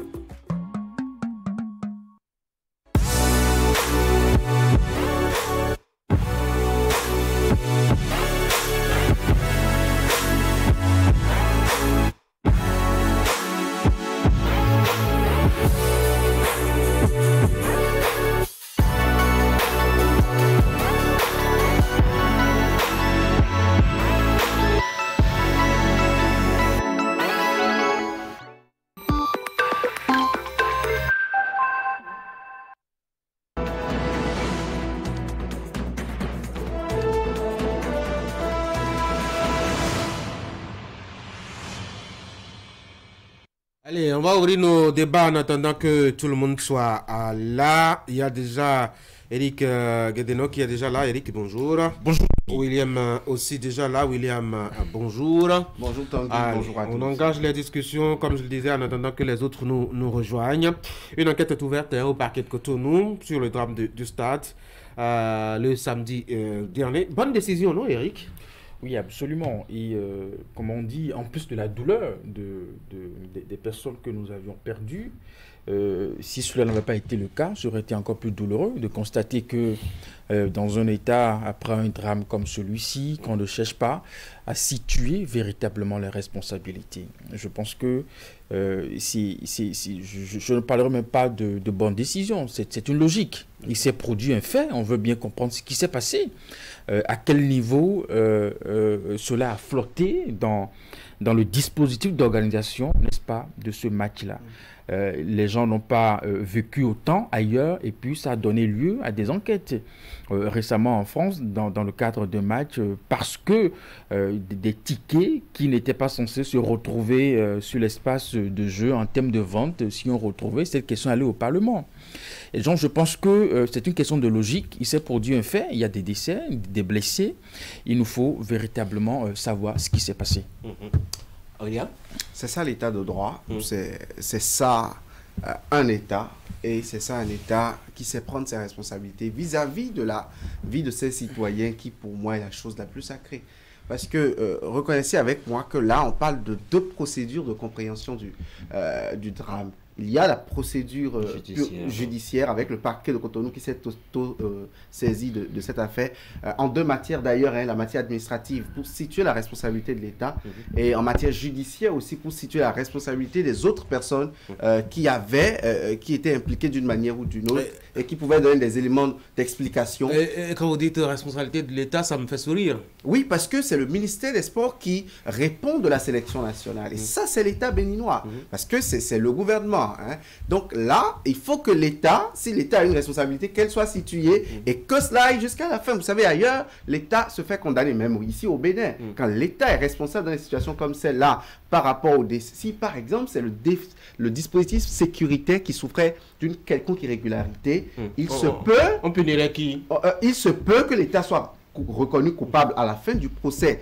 Allez, on va ouvrir nos débats en attendant que tout le monde soit là. Il y a déjà Eric Guédeno qui est déjà là. Eric, bonjour. Bonjour. William aussi déjà là. William, bonjour. Bonjour Tanguy, bonjour à tous. On engage les discussions, comme je le disais, en attendant que les autres nous rejoignent. Une enquête est ouverte au parquet de Cotonou sur le drame du stade le samedi dernier. Bonne décision, non, Eric? Oui, absolument. Et comme on dit, en plus de la douleur des personnes que nous avions perdues, si cela n'avait pas été le cas, ça aurait été encore plus douloureux de constater que dans un État, après un drame comme celui-ci, qu'on ne cherche pas à situer véritablement les responsabilités. Je pense que je ne parlerai même pas de bonne décision, c'est une logique. Il s'est produit un fait, on veut bien comprendre ce qui s'est passé, à quel niveau cela a flotté dans le dispositif d'organisation, n'est-ce pas, de ce match-là. les gens n'ont pas vécu autant ailleurs, et puis ça a donné lieu à des enquêtes. Récemment en France, dans le cadre de matchs, parce que des tickets qui n'étaient pas censés se retrouver sur l'espace de jeu en termes de vente, si on retrouvait, cette question allait au Parlement. Et donc je pense que c'est une question de logique. Il s'est produit un fait, il y a des décès, des blessés. Il nous faut véritablement savoir ce qui s'est passé. C'est ça l'état de droit, c'est ça un État, et c'est ça un État qui sait prendre ses responsabilités vis-à-vis de la vie de ses citoyens, qui pour moi est la chose la plus sacrée. Parce que reconnaissez avec moi que là on parle de 2 procédures de compréhension du drame. Il y a la procédure judiciaire avec le parquet de Cotonou qui s'est saisi de cette affaire. En 2 matières d'ailleurs, la matière administrative pour situer la responsabilité de l'État et en matière judiciaire aussi pour situer la responsabilité des autres personnes qui étaient impliquées d'une manière ou d'une autre et qui pouvaient donner des éléments d'explication. Et quand vous dites responsabilité de l'État, ça me fait sourire. Oui, parce que c'est le ministère des Sports qui répond de la sélection nationale. Et ça, c'est l'État béninois. Parce que c'est le gouvernement. Hein. Donc là, il faut que l'État, si l'État a une responsabilité, qu'elle soit située et que cela aille jusqu'à la fin. Vous savez, ailleurs, l'État se fait condamner, même ici au Bénin. Quand l'État est responsable dans des situations comme celle-là, par rapport au si par exemple, c'est le dispositif sécuritaire qui souffrait d'une quelconque irrégularité, il se peut... On punirait qui? Il se peut que l'État soit reconnu coupable à la fin du procès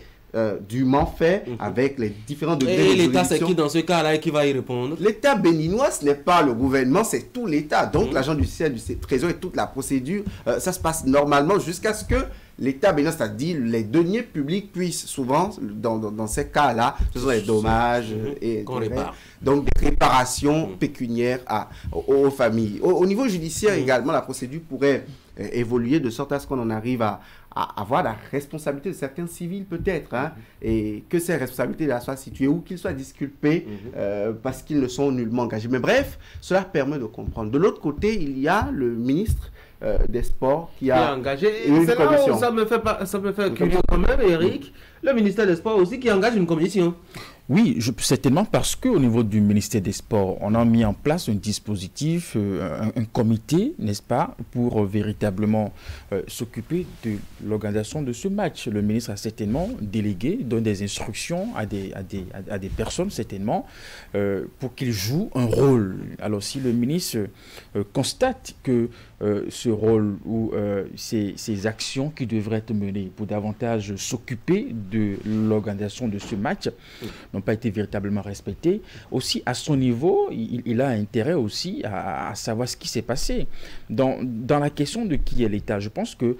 dûment fait avec les différents degrés de juridiction. Et l'État, c'est qui dans ce cas-là et qui va y répondre? L'État béninois, ce n'est pas le gouvernement, c'est tout l'État. Donc l'agent judiciaire du Trésor et toute la procédure, ça se passe normalement jusqu'à ce que l'État béninois, c'est-à-dire les deniers publics puissent souvent, dans ces cas-là, ce sont des dommages et donc des réparations pécuniaires aux familles. Au niveau judiciaire également, la procédure pourrait évoluer de sorte à ce qu'on en arrive à avoir la responsabilité de certains civils peut-être, hein, et que ces responsabilités-là soient situées ou qu'ils soient disculpés parce qu'ils ne sont nullement engagés. Mais bref, cela permet de comprendre. De l'autre côté, il y a le ministre des Sports qui a engagé. C'est là où ça me fait curieux quand même, Eric. Le ministère des Sports aussi qui engage une commission. Oui, certainement parce qu'au niveau du ministère des Sports, on a mis en place un dispositif, un comité, n'est-ce pas, pour véritablement s'occuper de l'organisation de ce match. Le ministre a certainement délégué, donne des instructions à des personnes, certainement, pour qu'ils jouent un rôle. Alors, si le ministre constate que ce rôle ou ces actions qui devraient être menées pour davantage s'occuper de l'organisation de ce match n'ont pas été véritablement respectées, aussi à son niveau, il a intérêt aussi à savoir ce qui s'est passé. Dans la question de qui est l'État, je pense que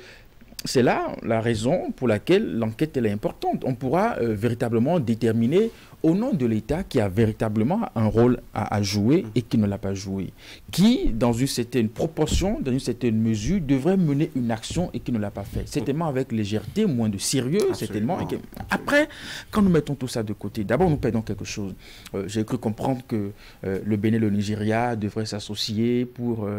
c'est là la raison pour laquelle l'enquête est importante. On pourra véritablement déterminer au nom de l'État qui a véritablement un rôle à jouer et qui ne l'a pas joué. Qui, dans une certaine proportion, dans une certaine mesure, devrait mener une action et qui ne l'a pas fait. Certainement avec légèreté, moins de sérieux, certainement. Après, quand nous mettons tout ça de côté, d'abord nous perdons quelque chose. J'ai cru comprendre que le Bénin et le Nigeria devraient s'associer pour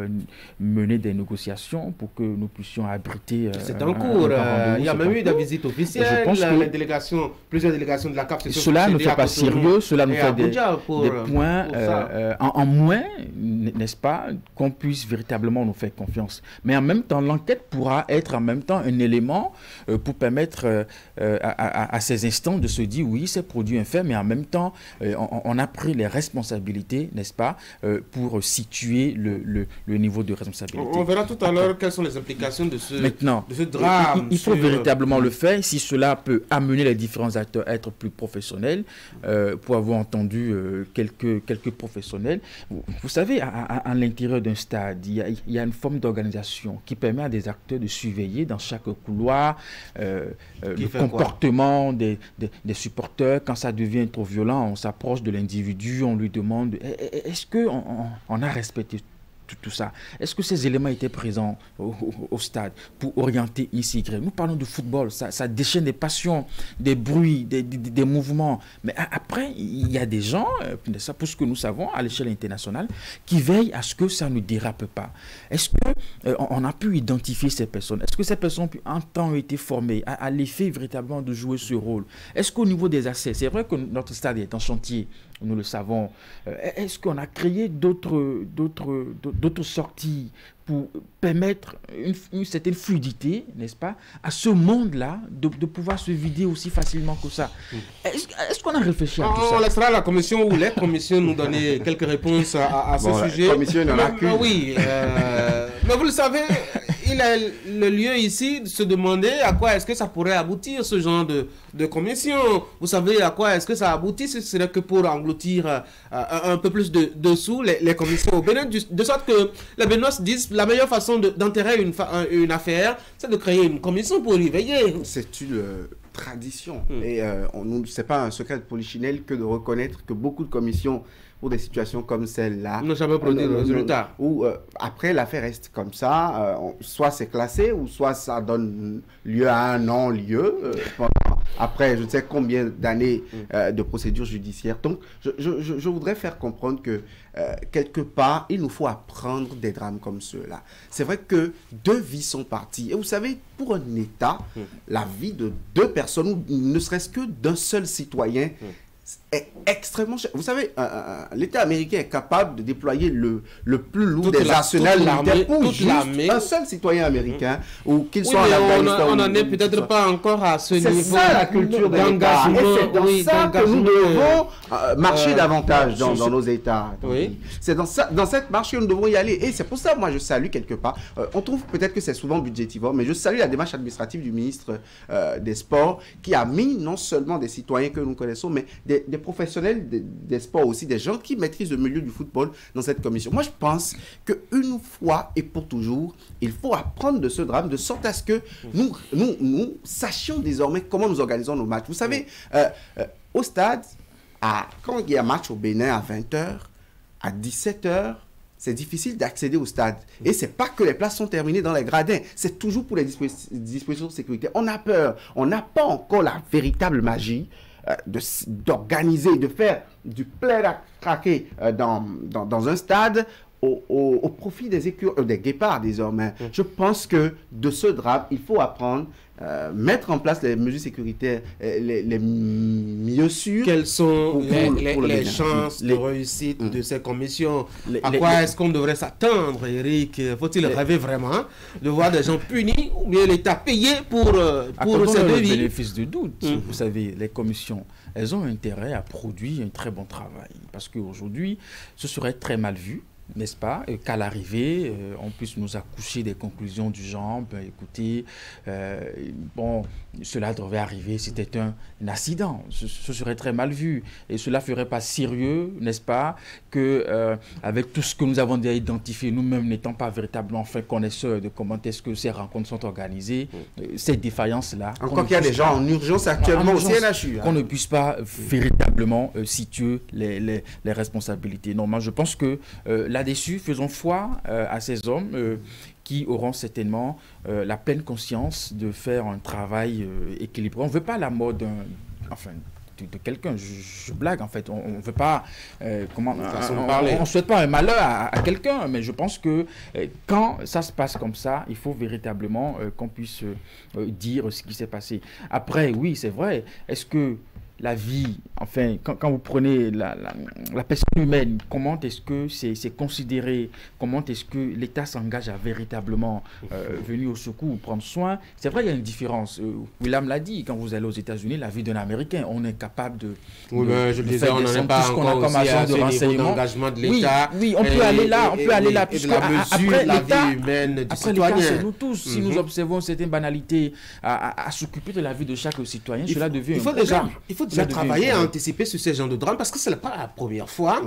mener des négociations pour que nous puissions abriter... C'est en cours. Il y a même eu des visites officielles. Plusieurs délégations de la CAF. Cela ne fait pas sérieux, cela nous fait des points en moins, n'est-ce pas, qu'on puisse véritablement nous faire confiance. Mais en même temps, l'enquête pourra être en même temps un élément pour permettre à ces instants de se dire oui, c'est produit un fait, mais en même temps, on a pris les responsabilités, n'est-ce pas, pour situer le niveau de responsabilité. On verra tout à l'heure quelles sont les implications de ce drame. Il faut véritablement le faire. Si cela peut amener les différents acteurs à être plus professionnels, pour avoir entendu quelques professionnels. Vous savez, à l'intérieur d'un stade, il y a une forme d'organisation qui permet à des acteurs de surveiller dans chaque couloir le comportement des supporters. Quand ça devient trop violent, on s'approche de l'individu, on lui demande est-ce qu'on a respecté tout ça? Est-ce que ces éléments étaient présents au stade pour orienter ici? Nous parlons de football, ça déchaîne des passions, des bruits, des mouvements. Mais après, il y a des gens, pour ce que nous savons à l'échelle internationale, qui veillent à ce que ça ne dérape pas. Est-ce qu'on a pu identifier ces personnes? Est-ce que ces personnes en temps ont été formées à l'effet véritablement de jouer ce rôle? Est-ce qu'au niveau des accès, c'est vrai que notre stade est en chantier nous le savons. Est-ce qu'on a créé d'autres sorties pour permettre une certaine fluidité, n'est-ce pas, à ce monde-là de pouvoir se vider aussi facilement que ça? Est-ce qu'on a réfléchi à tout ça? On laissera la commission ou les commissions nous donner quelques réponses à ce sujet. La commission n'en a qu'une. Oui, mais vous le savez, il a le lieu ici de se demander à quoi est-ce que ça pourrait aboutir, ce genre de commission. Vous savez à quoi est-ce que ça aboutit? Ce serait que pour engloutir un peu plus de sous les commissions au Bénin, de sorte que les Béninois se disent la meilleure façon d'enterrer une affaire, c'est de créer une commission pour y veiller. C'est une tradition. Et ce n'est pas un secret de polichinelle que de reconnaître que beaucoup de commissions pour des situations comme celle-là n'ont jamais produit de résultat. Ou après, l'affaire reste comme ça. Soit c'est classé, ou soit ça donne lieu à un non-lieu. Après, je ne sais combien d'années de procédures judiciaires. Donc, je voudrais faire comprendre que, quelque part, il nous faut apprendre des drames comme ceux-là. C'est vrai que 2 vies sont parties. Et vous savez, pour un État, la vie de 2 personnes, ou ne serait-ce que d'un seul citoyen, est extrêmement cher. Vous savez, l'État américain est capable de déployer le plus lourd des arsenals militaires pour juste un seul citoyen américain, ou qu'il soit en Afghanistan. On n'en est peut-être pas encore à ce niveau. C'est ça la culture de l'État. Et c'est dans ça que nous devons marcher davantage dans nos États. C'est dans cette marche que nous devons y aller. Et c'est pour ça, moi, je salue quelque part. On trouve peut-être que c'est souvent budgétivore, mais je salue la démarche administrative du ministre des Sports, qui a mis non seulement des citoyens que nous connaissons, mais des professionnels des sports aussi, des gens qui maîtrisent le milieu du football dans cette commission. Moi, je pense qu'une fois et pour toujours, il faut apprendre de ce drame, de sorte à ce que nous sachions désormais comment nous organisons nos matchs. Vous savez, au stade, quand il y a un match au Bénin à 20h, à 17h, c'est difficile d'accéder au stade. Et ce n'est pas que les places sont terminées dans les gradins. C'est toujours pour les dispositions de sécurité. On a peur. On n'a pas encore la véritable magie d'organiser, de faire du plaid à craquer dans un stade au profit des guépards désormais. Je pense que de ce drame, il faut apprendre, mettre en place les mesures sécuritaires les mieux sûres. Quelles sont les chances de réussite de ces commissions? À quoi est-ce qu'on devrait s'attendre, Eric? Faut-il rêver vraiment de voir des gens punis ou bien l'État payé pour ces devis? Le bénéfice du doute. Vous savez, les commissions, elles ont intérêt à produire un très bon travail. Parce qu'aujourd'hui, ce serait très mal vu, n'est-ce pas, qu'à l'arrivée, on puisse nous accoucher des conclusions du genre, écoutez, cela devait arriver, c'était un accident. Ce serait très mal vu. Et cela ne ferait pas sérieux, n'est-ce pas, qu'avec tout ce que nous avons déjà identifié, nous-mêmes n'étant pas véritablement connaisseurs de comment est-ce que ces rencontres sont organisées, ces défaillances-là. Encore qu'il y a des gens en urgence actuellement au CNHU. Qu'on ne puisse pas véritablement situer les responsabilités. Non, moi je pense que là-dessus, faisons foi à ces hommes qui auront certainement la pleine conscience de faire un travail équilibré. On ne veut pas la mort de quelqu'un, je blague en fait, on ne veut pas, on ne souhaite pas un malheur à quelqu'un, mais je pense que quand ça se passe comme ça, il faut véritablement qu'on puisse dire ce qui s'est passé. Après, oui, c'est vrai, est-ce que la vie, enfin, quand vous prenez la personne humaine, comment est-ce que c'est considéré, comment est-ce que l'État s'engage à véritablement venir au secours, prendre soin? C'est vrai, il y a une différence. William l'a dit, quand vous allez aux États-Unis, la vie d'un Américain, on est capable de... Oui, mais je disais, on n'en est pas encore comme agent de renseignement d'engagement de l'État. Oui, on peut aller là, puisque après la vie humaine du citoyen. C'est nous tous, si nous observons certaines banalités à s'occuper de la vie de chaque citoyen, cela devient un problème. Il faut déjà travailler à anticiper sur ces genres de drames parce que ce n'est pas la première fois.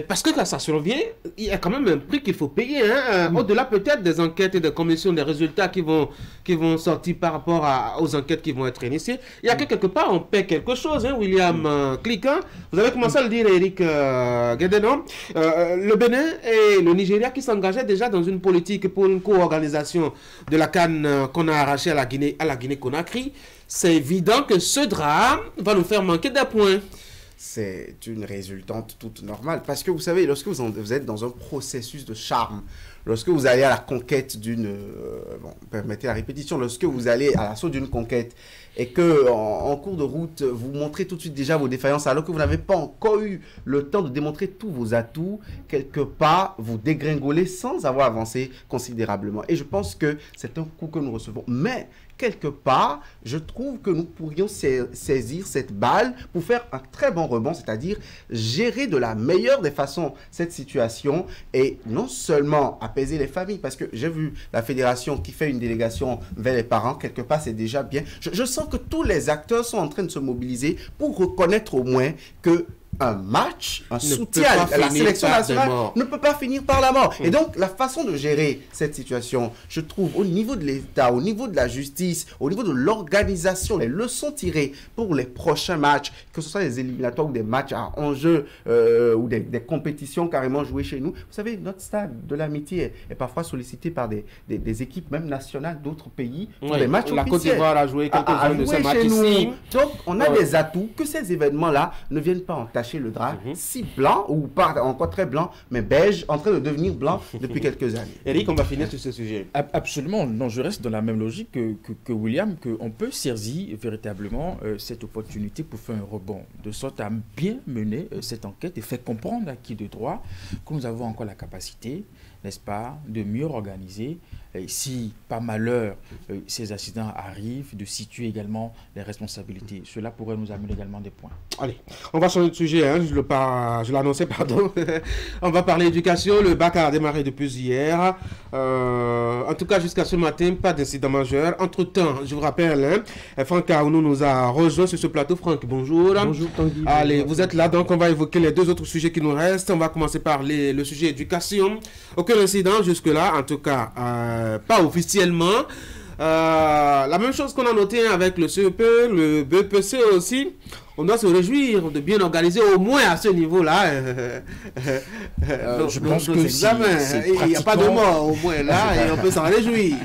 Parce que quand ça survient, il y a quand même un prix qu'il faut payer. Au-delà peut-être des enquêtes et des commissions, des résultats qui vont sortir par rapport aux enquêtes qui vont être initiées. Il y a que quelque part, on paie quelque chose. William Cliquant, vous avez commencé à le dire, Eric Guédenon. Le Bénin et le Nigeria qui s'engageaient déjà dans une politique pour une co-organisation de la CAN qu'on a arrachée à la Guinée-Conakry. C'est évident que ce drame va nous faire manquer d'un point. C'est une résultante toute normale. Parce que vous savez, lorsque vous êtes dans un processus de charme, lorsque vous allez à la conquête d'une... bon, permettez la répétition, lorsque vous allez à l'assaut d'une conquête et que en cours de route, vous montrez tout de suite déjà vos défaillances alors que vous n'avez pas encore eu le temps de démontrer tous vos atouts, quelque part, vous dégringolez sans avoir avancé considérablement. Et je pense que c'est un coup que nous recevons. Mais quelque part, je trouve que nous pourrions saisir cette balle pour faire un très bon rebond, c'est-à-dire gérer de la meilleure des façons cette situation et non seulement apaiser les familles, parce que j'ai vu la fédération qui fait une délégation vers les parents, quelque part c'est déjà bien. Je sens que tous les acteurs sont en train de se mobiliser pour reconnaître au moins que un match, un soutien à la sélection nationale ne peut pas finir par la mort. Et donc, la façon de gérer cette situation, je trouve, au niveau de l'État, au niveau de la justice, au niveau de l'organisation, les leçons tirées pour les prochains matchs, que ce soit des éliminatoires ou des matchs à enjeu ou des compétitions carrément jouées chez nous. Vous savez, notre stade de l'amitié est parfois sollicité par des équipes même nationales d'autres pays pour des matchs la Côte d'Ivoire a joué quelques-uns de ces matchs ici. Donc, on a des atouts que ces événements-là ne viennent pas entacher le drap, si blanc ou pas encore très blanc, mais beige, en train de devenir blanc depuis quelques années. Eric, on va finir sur ce sujet. Absolument, non, je reste dans la même logique que William, qu'on peut saisir véritablement cette opportunité pour faire un rebond, de sorte à bien mener cette enquête et faire comprendre à qui de droit que nous avons encore la capacité, n'est-ce pas, de mieux organiser, si par malheur ces accidents arrivent, de situer également les responsabilités. Cela pourrait nous amener également des points. Allez, on va changer de sujet, hein, je l'annonçais, pardon. On va parler éducation. Le bac a démarré depuis hier. En tout cas, jusqu'à ce matin, pas d'incident majeur. Entre-temps, je vous rappelle, hein, Franck Aounou nous a rejoint sur ce plateau. Franck, bonjour. Bonjour, Tanguy. Allez, vous êtes là, donc on va évoquer les deux autres sujets qui nous restent. On va commencer par le sujet éducation. Aucun incident jusque-là, en tout cas, pas officiellement. La même chose qu'on a noté avec le CEP, le BPC aussi. On doit se réjouir de bien organiser au moins à ce niveau-là. Je pense que il n'y a pas de mort au moins là et on peut s'en réjouir.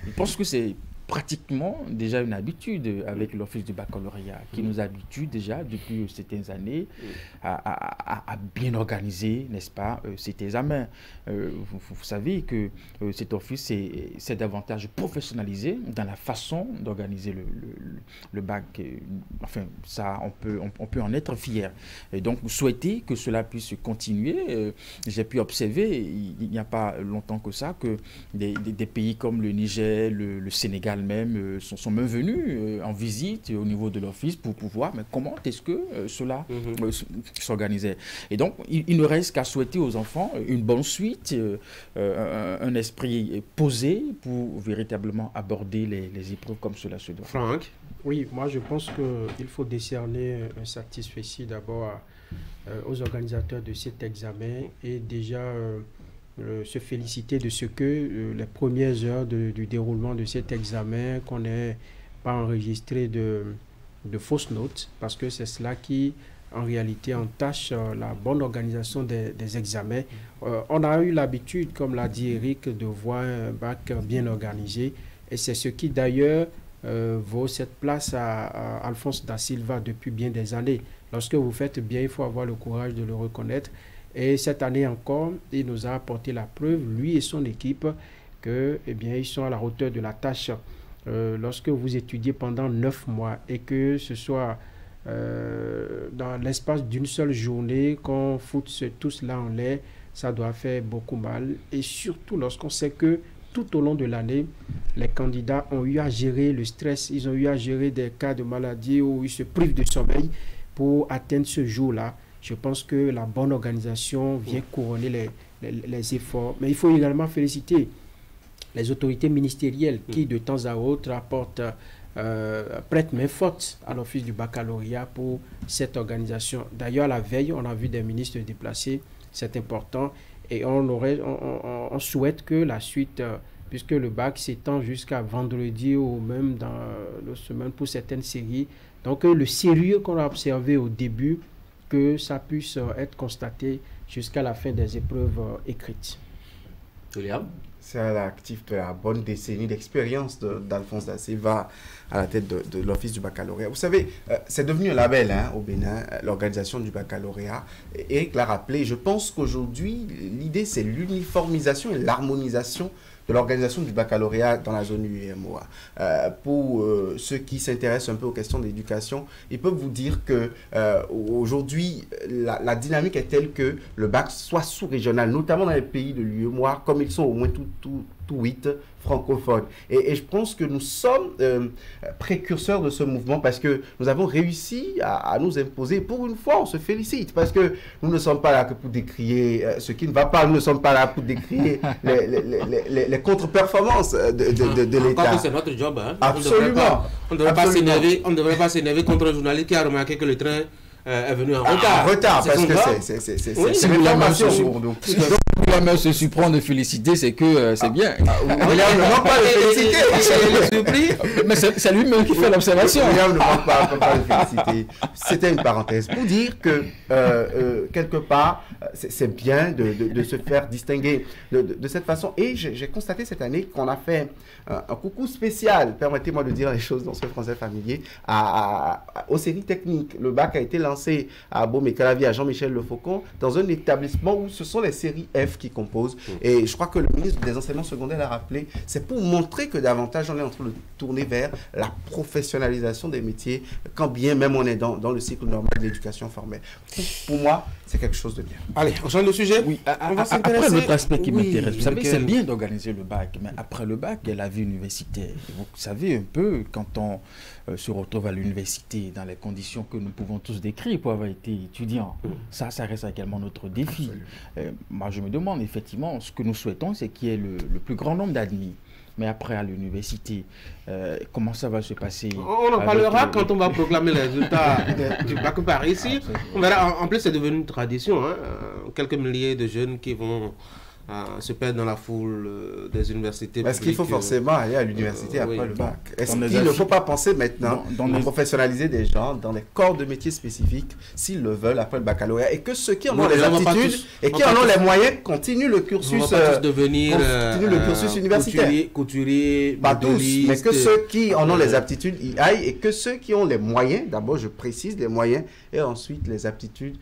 Je pense que c'est pratiquement déjà une habitude avec l'Office du baccalauréat qui nous habitue déjà depuis certaines années à bien organiser, n'est-ce pas, cet examen. Vous savez que cet office s'est davantage professionnalisé dans la façon d'organiser le bac. Enfin, ça, on peut en être fier. Et donc, souhaiter que cela puisse continuer. J'ai pu observer, il n'y a pas longtemps que ça, que des pays comme le Niger, le Sénégal même sont même venus en visite au niveau de l'office pour voir mais comment est-ce que cela s'organisait. Et donc, il ne reste qu'à souhaiter aux enfants une bonne suite, un esprit posé pour véritablement aborder les épreuves comme cela se doit. Franck? Oui, moi je pense qu'il faut décerner un satisfecit d'abord aux organisateurs de cet examen et déjà se féliciter de ce que les premières heures du déroulement de cet examen, qu'on n'ait pas enregistré de fausses notes, parce que c'est cela qui, en réalité, entache la bonne organisation des examens. On a eu l'habitude, comme l'a dit Eric, de voir un bac bien organisé, et c'est ce qui d'ailleurs vaut cette place à Alphonse Da Silva depuis bien des années. Lorsque vous faites bien, il faut avoir le courage de le reconnaître. Et cette année encore, il nous a apporté la preuve, lui et son équipe, que, eh bien, ils sont à la hauteur de la tâche. Lorsque vous étudiez pendant 9 mois et que ce soit dans l'espace d'une seule journée qu'on foute tout cela en l'air, ça doit faire beaucoup mal. Et surtout lorsqu'on sait que tout au long de l'année, les candidats ont eu à gérer le stress, ils ont eu à gérer des cas de maladie où ils se privent de sommeil pour atteindre ce jour-là. Je pense que la bonne organisation vient couronner les efforts. Mais il faut également féliciter les autorités ministérielles qui, de temps à autre, prêtent main forte à l'Office du baccalauréat pour cette organisation. D'ailleurs, la veille, on a vu des ministres déplacés. C'est important. Et on souhaite que la suite, puisque le bac s'étend jusqu'à vendredi ou même dans la semaine pour certaines séries, donc le sérieux qu'on a observé au début, que ça puisse être constaté jusqu'à la fin des épreuves écrites. C'est à l'actif de la bonne décennie d'expérience d'Alphonse Da Silva à la tête de l'Office du baccalauréat. Vous savez, c'est devenu un label au Bénin, l'organisation du baccalauréat. Et Eric l'a rappelé, je pense qu'aujourd'hui, l'idée c'est l'uniformisation et l'harmonisation de l'organisation du baccalauréat dans la zone UEMOA. Pour ceux qui s'intéressent un peu aux questions d'éducation, ils peuvent vous dire que aujourd'hui, la dynamique est telle que le bac soit sous-régional, notamment dans les pays de l'UEMOA, comme ils sont au moins tout 8 francophones. Et je pense que nous sommes précurseurs de ce mouvement parce que nous avons réussi à nous imposer. Pour une fois, on se félicite parce que nous ne sommes pas là que pour décrier ce qui ne va pas. Nous ne sommes pas là pour décrier les contre-performances de l'État. C'est notre job. Hein. Absolument. On ne devrait pas s'énerver contre un journaliste qui a remarqué que le train est venu en retard. En retard, parce que c'est une information pour nous. La même se surprend de féliciter, c'est que c'est bien. William ne manque pas de féliciter. Mais c'est lui-même qui fait l'observation. William ne manque pas de féliciter. C'était une parenthèse pour dire que quelque part, c'est bien de se faire distinguer de cette façon. Et j'ai constaté cette année qu'on a fait un coucou spécial, permettez-moi de dire les choses dans ce français familier, aux séries techniques. Le bac a été lancé à Beaume-et-Calavier, à Jean-Michel Le Faucon, dans un établissement où ce sont les séries F qui composent. Et je crois que le ministre des Enseignements secondaires l'a rappelé, c'est pour montrer que davantage on est en train de tourner vers la professionnalisation des métiers, quand bien même on est dans le cycle normal de l'éducation formelle. Pour moi, c'est quelque chose de bien. Allez, on change de sujet. Oui, après l'autre aspect qui m'intéresse, vous savez, c'est bien d'organiser le bac, mais après le bac, il y a la vie universitaire. Vous savez un peu, quand on se retrouve à l'université, dans les conditions que nous pouvons tous décrire pour avoir été étudiant, ça reste également notre défi. Moi, je me demande, effectivement, ce que nous souhaitons, c'est qu'il y ait le plus grand nombre d'admis. Mais après, à l'université, comment ça va se passer? On en parlera quand on va proclamer les résultats du bac par ici. On verra. En plus, c'est devenu une tradition. Hein. Quelques milliers de jeunes qui vont se perdre dans la foule des universités. Est-ce qu'il faut forcément aller à l'université après le bac? Est-ce qu'il ne faut pas penser maintenant à professionnaliser des gens dans des corps de métiers spécifiques s'ils le veulent après le baccalauréat et que ceux qui en ont les aptitudes et qui en ont les moyens continuent le cursus universitaire. Couturier, pas tous, mais que ceux qui en ont les aptitudes y aillent et que ceux qui ont les moyens, d'abord je précise les moyens et ensuite les aptitudes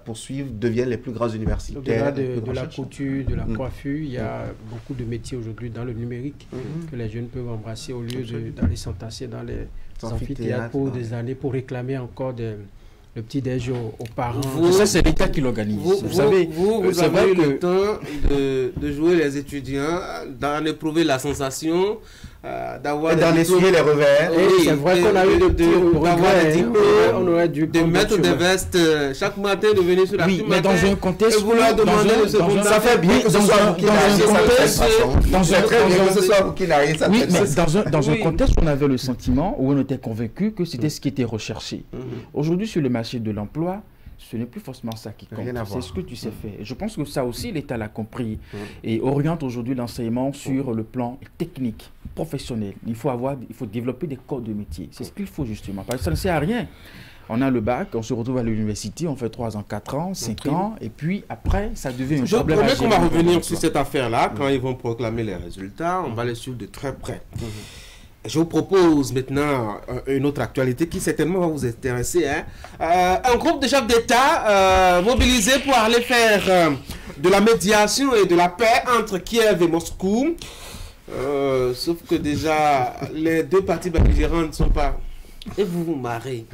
poursuivent, deviennent les plus grands universitaires. Au-delà de la couture, de la coiffure, il y a beaucoup de métiers aujourd'hui dans le numérique que les jeunes peuvent embrasser au lieu d'aller s'entasser dans les amphithéâtres pour des années pour réclamer encore le petit déj aux parents. Ça, c'est l'État qui l'organise. Vous avez eu le temps de jouer les étudiants, d'en éprouver la sensation, d'avoir d'en essuyer les revers. Oui, c'est vrai qu'on a eu le on aurait dû mettre des vestes chaque matin, de venir sur la oui, mais dans un contexte et vouloir demander de se ça fait bien que ce soit dans un contexte où on avait le sentiment, où on était convaincu que c'était ce qui était recherché. Aujourd'hui, sur le marché de l'emploi, ce n'est plus forcément ça qui compte, c'est ce que tu sais faire. Et je pense que ça aussi, l'État l'a compris et oriente aujourd'hui l'enseignement sur le plan technique, professionnel. Il faut développer des corps de métier. C'est ce qu'il faut justement, parce que ça ne sert à rien. On a le bac, on se retrouve à l'université, on fait 3 ans, 4 ans, 5 ans, et puis après, ça devient un problème. Je promets qu'on va revenir sur cette affaire-là, quand ils vont proclamer les résultats, on va les suivre de très près. Je vous propose maintenant une autre actualité qui certainement va vous intéresser. Un groupe de chefs d'État mobilisé pour aller faire de la médiation et de la paix entre Kiev et Moscou. Sauf que déjà, les deux parties belligérantes ne sont pas... Et vous vous marrez.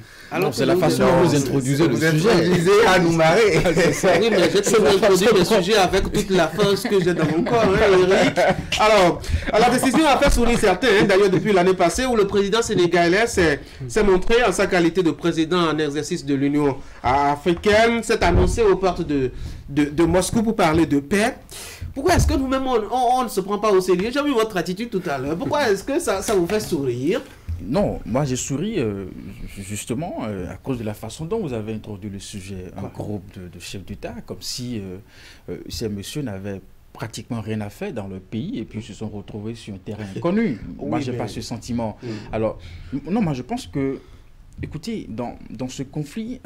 C'est la façon dont vous introduisez le sujet. À nous marrer. Oui, mais j'ai toujours introduit le sujet avec toute la force que j'ai dans mon corps, Eric. Alors, la décision a fait sourire certains, d'ailleurs depuis l'année passée, où le président sénégalais s'est montré en sa qualité de président en exercice de l'Union africaine, s'est annoncé aux portes de Moscou pour parler de paix. Pourquoi est-ce que nous-mêmes, on ne se prend pas au sérieux? J'ai vu votre attitude tout à l'heure. Pourquoi est-ce que ça vous fait sourire? Non, moi j'ai souri justement à cause de la façon dont vous avez introduit le sujet. Un groupe de chefs d'État, comme si ces messieurs n'avaient pratiquement rien à faire dans le pays et puis se sont retrouvés sur un terrain inconnu. Moi, j'ai pas ce sentiment. Alors, non, moi je pense que, écoutez, dans ce conflit,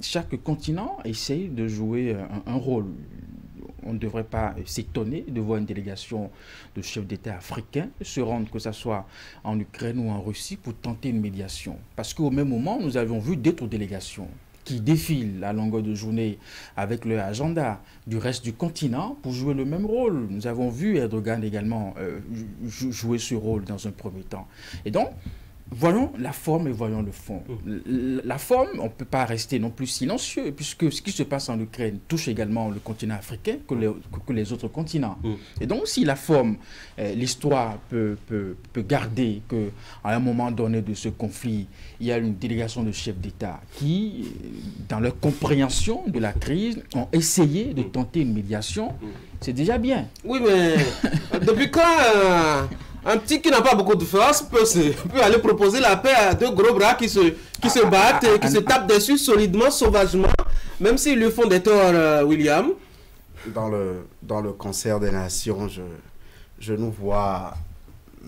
chaque continent essaye de jouer un rôle. on ne devrait pas s'étonner de voir une délégation de chefs d'État africains se rendre, que ce soit en Ukraine ou en Russie, pour tenter une médiation. Parce qu'au même moment, nous avions vu d'autres délégations qui défilent à longueur de journée avec leur agenda du reste du continent pour jouer le même rôle. Nous avons vu Erdogan également jouer ce rôle dans un premier temps. Et donc, voyons la forme et voyons le fond. La forme, on ne peut pas rester non plus silencieux, puisque ce qui se passe en Ukraine touche également le continent africain que les autres continents. Et donc, si la forme, l'histoire peut garder qu'à un moment donné de ce conflit, il y a une délégation de chefs d'État qui, dans leur compréhension de la crise, ont essayé de tenter une médiation, c'est déjà bien. Oui, mais depuis quand un petit qui n'a pas beaucoup de force peut aller proposer la paix à deux gros bras qui se battent et qui se tapent dessus solidement, sauvagement, même s'ils lui font des torts, William? Dans le concert des nations, je nous vois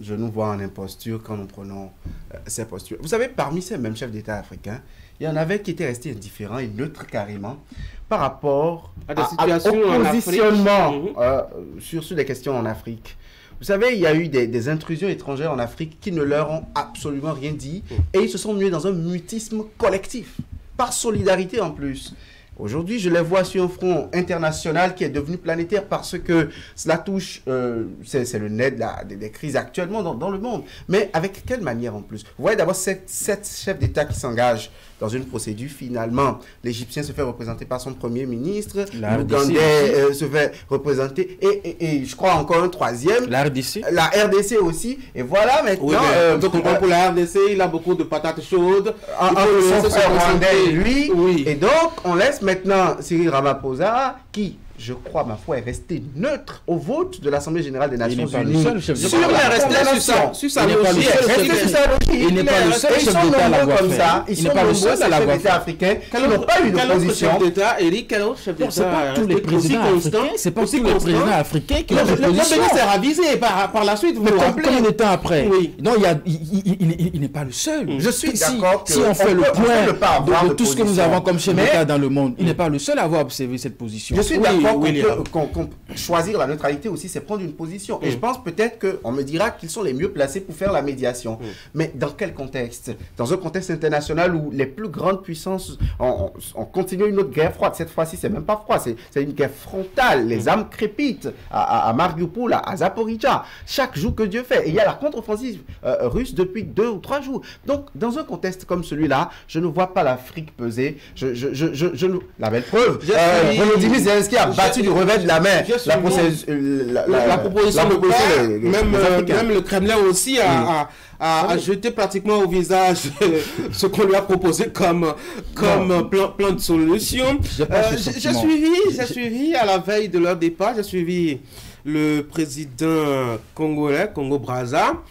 en imposture quand nous prenons ces postures. Vous savez, parmi ces mêmes chefs d'État africains, il y en avait qui étaient restés indifférents et neutres carrément par rapport à des situations au positionnement sur les questions en Afrique. Vous savez, il y a eu des intrusions étrangères en Afrique qui ne leur ont absolument rien dit et ils se sont mués dans un mutisme collectif, par solidarité en plus. Aujourd'hui, je les vois sur un front international qui est devenu planétaire parce que cela touche, c'est le nez des crises actuellement dans le monde. Mais avec quelle manière en plus? Vous voyez d'abord 7 chefs d'État qui s'engagent dans une procédure. Finalement, l'Égyptien se fait représenter par son premier ministre, l'Ougandais se fait représenter, et je crois encore un troisième. La RDC. La RDC aussi. Et voilà maintenant... Oui, donc pour la RDC, il a beaucoup de patates chaudes. Son frère rwandais, lui. Oui. Et donc, on laisse maintenant Cyril Ramaphosa, qui, je crois, ma foi, est resté neutre au vote de l'Assemblée Générale des Nations Unies. Sur sa logique. Il n'est pas le seul chef d'État à l'avoir fait. Ils sont nombreux, ces chefs d'État africains qui n'ont pas eu d'opposition. Quel autre chef d'État, Eric, quel autre chef d'État? C'est pas tous les présidents africains. C'est pas tous les présidents africains qui ont l'opposition. Le Premier ministre est ravisé par la suite. Mais combien de temps après? Non, il n'est pas le seul. Je suis d'accord que si on fait le point de tout ce que nous avons comme chef d'État dans le monde, il n'est pas le seul à avoir observé cette position. Je suis d'accord qu'on choisir la neutralité aussi, c'est prendre une position. Et je pense peut-être qu'on me dira qu'ils sont les mieux placés pour faire la médiation. Mais dans quel contexte? Dans un contexte international où les plus grandes puissances ont continué une autre guerre froide. Cette fois-ci, c'est même pas froid, c'est une guerre frontale. Les âmes crépitent à Mariupol, à Zaporizhzhia. Chaque jour que Dieu fait. Et il y a la contre-offensive russe depuis 2 ou 3 jours. Donc, dans un contexte comme celui-là, je ne vois pas l'Afrique peser. La belle preuve, Volodymyr Zelensky a battu du revers de la main la proposition de paix. Même le Kremlin aussi a jeté pratiquement au visage ce qu'on lui a proposé comme plan de solution. J'ai suivi à la veille de leur départ, j'ai suivi le président congolais, Congo-Brazza,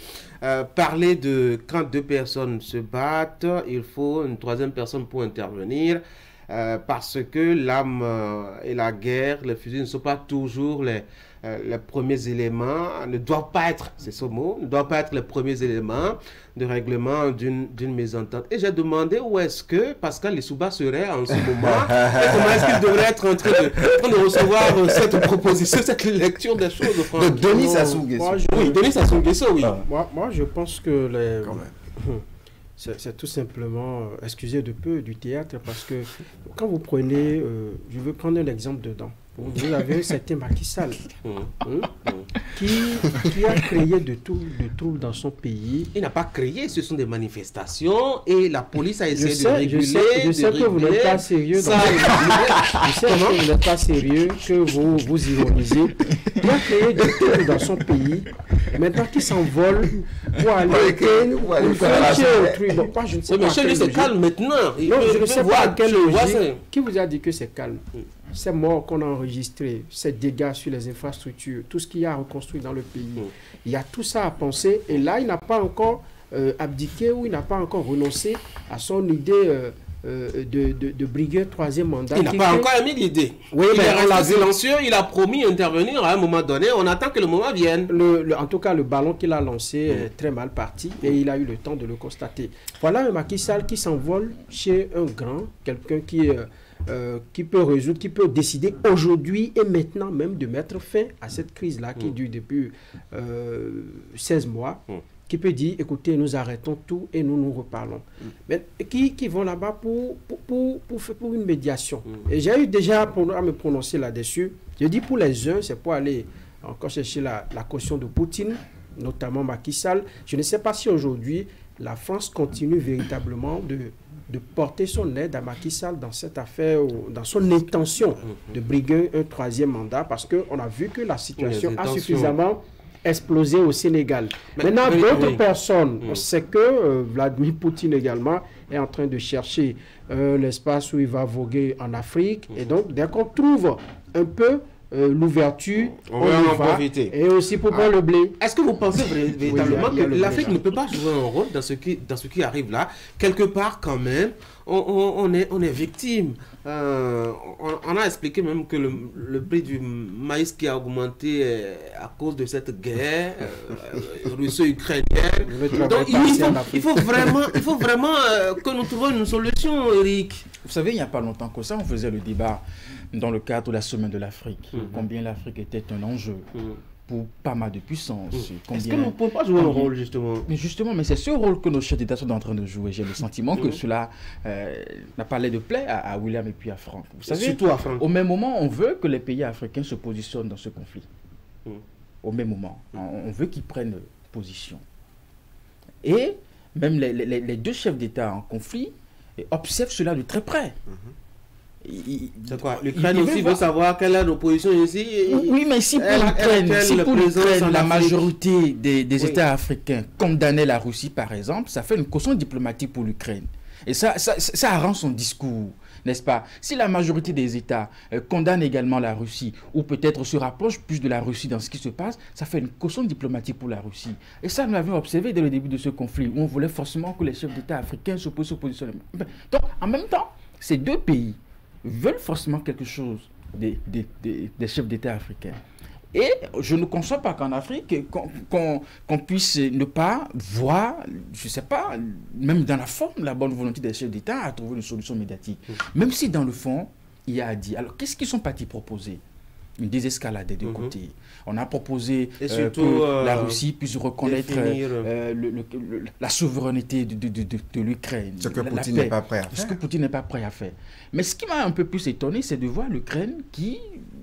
parler de quand 2 personnes se battent, il faut une 3e personne pour intervenir. Parce que l'âme et la guerre, les fusils ne sont pas toujours les premiers éléments, ne doivent pas être, c'est ce mot, ne doivent pas être les premiers éléments de règlement d'une mésentente. Et j'ai demandé où est-ce que Pascal Lissouba serait en ce moment, et comment est-ce qu'il devrait être en train de recevoir cette proposition, cette lecture des choses. De Denis Sassou Nguesso. Oui, Denis Sassou Nguesso, oui. Moi, je pense que c'est tout simplement, excusez de peu, du théâtre, parce que quand vous prenez, je veux prendre un exemple dedans. Vous avez un certain Macky Sall qui a créé de troubles dans son pays. Il n'a pas créé, ce sont des manifestations et la police a essayé de réguler. Je sais que vous n'êtes pas sérieux. Je sais que vous n'êtes pas sérieux, que vous ironisez. Il a créé des troubles dans son pays. Maintenant qu'il s'envole pour aller pour autrui. Bon, je ne sais pas. Mais chez lui, c'est calme maintenant. Non, je ne sais pas quelle logique. Qui vous a dit que c'est calme? Ces morts qu'on a enregistrés, ces dégâts sur les infrastructures, tout ce qu'il y a à reconstruire dans le pays, il y a tout ça à penser. Et là, il n'a pas encore abdiqué ou il n'a pas encore renoncé à son idée de briguer un 3e mandat. Il n'a pas encore émis l'idée. Oui, il est resté silencieux, il a promis intervenir à un moment donné. On attend que le moment vienne. En tout cas, le ballon qu'il a lancé est très mal parti et il a eu le temps de le constater. Voilà un Macky Sall qui s'envole chez un grand, quelqu'un qui résoudre, qui peut décider aujourd'hui et maintenant même de mettre fin à cette crise-là qui dure depuis 16 mois, qui peut dire, écoutez, nous arrêtons tout et nous reparlons. Mais qui vont là-bas pour une médiation. Et j'ai eu déjà à me prononcer là-dessus. Je dis pour les uns, c'est pour aller encore chercher la caution de Poutine, notamment Macky Sall. Je ne sais pas si aujourd'hui, la France continue véritablement de porter son aide à Macky Sall dans cette affaire, dans son intention de briguer un 3e mandat, parce qu'on a vu que la situation a suffisamment explosé au Sénégal. Maintenant, d'autres personnes, on sait que Vladimir Poutine également est en train de chercher l'espace où il va voguer en Afrique. Et donc, dès qu'on trouve un peu l'ouverture, on va en profiter. Et aussi pour prendre le blé. Est-ce que vous pensez véritablement que l'Afrique ne peut pas jouer un rôle dans ce qui arrive là? Quelque part, quand même, on est victime. On a expliqué même que le prix du maïs qui a augmenté à cause de cette guerre russo-ukrainienne. Donc il faut vraiment que nous trouvions une solution, Eric. Vous savez, il n'y a pas longtemps que ça, on faisait le débat dans le cadre de la Semaine de l'Afrique. Combien l'Afrique était un enjeu pour pas mal de puissance. Est-ce que nous ne pouvons pas jouer un rôle, justement? Mais justement, mais c'est ce rôle que nos chefs d'État sont en train de jouer. J'ai le sentiment que cela n'a pas l'air de plaire à William et puis à Franck. Vous savez, surtout à Franck. Au même moment, on veut que les pays africains se positionnent dans ce conflit. Au même moment, on veut qu'ils prennent position. Et même les deux chefs d'État en conflit observent cela de très près. C'est quoi? L'Ukraine aussi veut savoir quelle est l'opposition ici. Oui, mais si pour l'Ukraine, la majorité des États africains condamnaient la Russie, par exemple, ça fait une caution diplomatique pour l'Ukraine. Et ça arrange son discours, n'est-ce pas? Si la majorité des États condamnent également la Russie, ou peut-être se rapproche plus de la Russie dans ce qui se passe, ça fait une caution diplomatique pour la Russie. Et ça, nous l'avions observé dès le début de ce conflit, où on voulait forcément que les chefs d'État africains se positionnent. Donc, en même temps, ces deux pays veulent forcément quelque chose des chefs d'État africains. Et je ne conçois pas qu'en Afrique, qu'on puisse ne pas voir, je ne sais pas, même dans la forme, la bonne volonté des chefs d'État à trouver une solution médiatique. Même si dans le fond, il y a à dire. Alors, qu'est-ce qu'ils sont partis proposer? Une désescalade des deux côtés. On a proposé que la Russie puisse reconnaître la souveraineté de l'Ukraine. Ce que Poutine n'est pas prêt à faire. Ce que Poutine n'est pas prêt à faire. Mais ce qui m'a un peu plus étonné, c'est de voir l'Ukraine qui,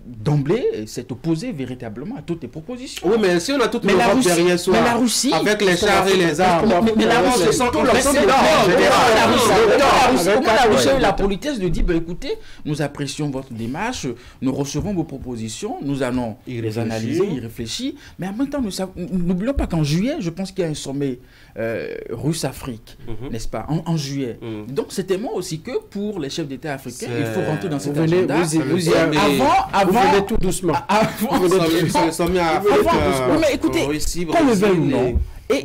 d'emblée, s'est opposée véritablement à toutes les propositions. Oui, mais si on a toute l'Europe derrière soi, la Russie, avec les chars et les armes, mais la Russie, comment la Russie a eu la politesse de dire, écoutez, nous apprécions votre démarche, nous recevons vos propositions, nous allons les analyser, y réfléchir, mais en même temps, n'oublions pas qu'en juillet, je pense qu'il y a un sommet russe-Afrique, n'est-ce pas, en juillet. Donc, c'était moi aussi que pour les chefs d'État africains, il faut rentrer dans cet agenda. Vous venez tout doucement. Mais écoutez, qu'on le veuille ou non, et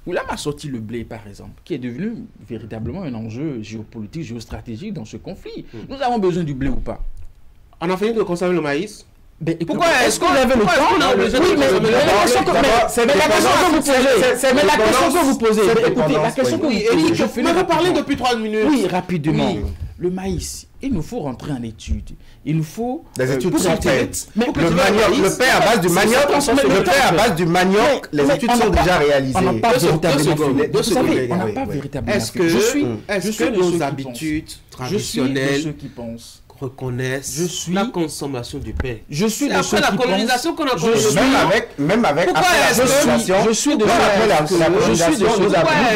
William a sorti le blé, par exemple, qui est devenu véritablement un enjeu géopolitique, géostratégique dans ce conflit. Nous avons besoin du blé ou pas? On a fini de conserver le maïs? Pourquoi est-ce qu'on avait le temps? C'est la question que vous posez. C'est la question que vous posez. Écoutez, la question que vous posez. Je peux parler depuis 3 minutes. Oui, rapidement. Le maïs, il nous faut rentrer en études. Il nous faut des études sont faites. Le pain à base du manioc, le pain à base du manioc, les études sont déjà réalisées. On n'a pas véritablement. Est-ce que nos habitudes traditionnelles ceux qui pensent reconnaissent la consommation du pain? Je suis de ceux qui la colonisation qu'on a connue. Même avec la colonisation, je suis de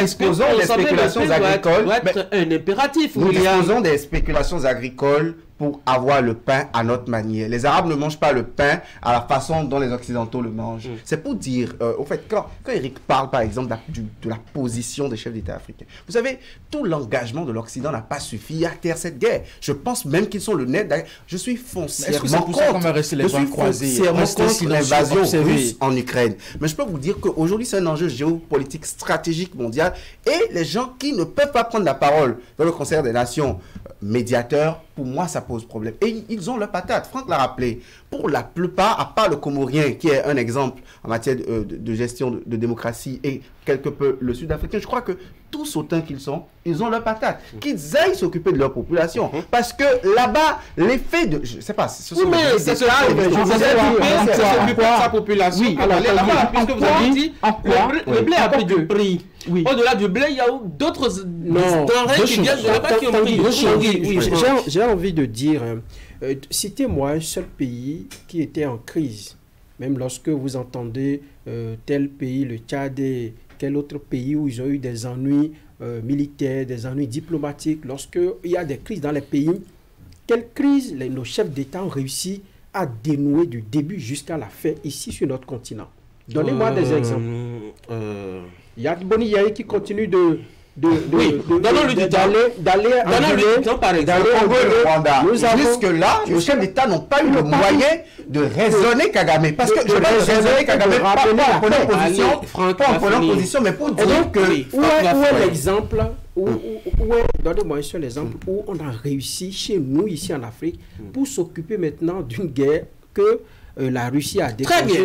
disposons des spéculations agricoles. Un impératif. Nous disposons des spéculations agricoles pour avoir le pain à notre manière. Les Arabes ne mangent pas le pain à la façon dont les Occidentaux le mangent. C'est pour dire, au fait, quand Eric parle, par exemple, de la position des chefs d'État africains, vous savez, tout l'engagement de l'Occident n'a pas suffi à taire cette guerre. Je pense même qu'ils sont le net. Je suis foncièrement contre l'invasion russe en Ukraine. Mais je peux vous dire qu'aujourd'hui, c'est un enjeu géopolitique stratégique mondial et les gens qui ne peuvent pas prendre la parole dans le concert des nations, médiateurs, pour moi, ça pose problème. Et ils ont leur patate. Franck l'a rappelé. Pour la plupart, à part le Comorien, qui est un exemple en matière de gestion de démocratie, et quelque peu le Sud-Africain, je crois que tous autant qu'ils sont, ils ont leur patate. Qu'ils aillent s'occuper de leur population. Parce que là-bas, l'effet de... Je ne sais pas, ce sont mais c'est cela, s'occuper de sa population. Oui, alors, là-bas, puisque vous avez dit, le blé a pris du prix. Oui. Au-delà du blé, il y a d'autres denrées qui viennent de là-bas qui ont pris. Oui, j'ai envie de dire, citez-moi un seul pays qui était en crise. Même lorsque vous entendez tel pays, le Tchad, et quel autre pays où ils ont eu des ennuis militaires, des ennuis diplomatiques, lorsqu'il y a des crises dans les pays, quelle crise nos chefs d'État ont réussi à dénouer du début jusqu'à la fin ici sur notre continent? Donnez-moi des exemples. Il y a Boni Yaye qui continue d'aller par exemple le Rwanda. Jusque-là, les chefs d'État n'ont pas eu le moyen de raisonner Kagame. Parce que je vais raisonner Kagame pas en prenant position, mais pour dire que... Où est l'exemple, donnez-moi un seul exemple où on a réussi chez nous, ici en Afrique, pour s'occuper maintenant d'une guerre que la Russie a déclenchée. Très bien.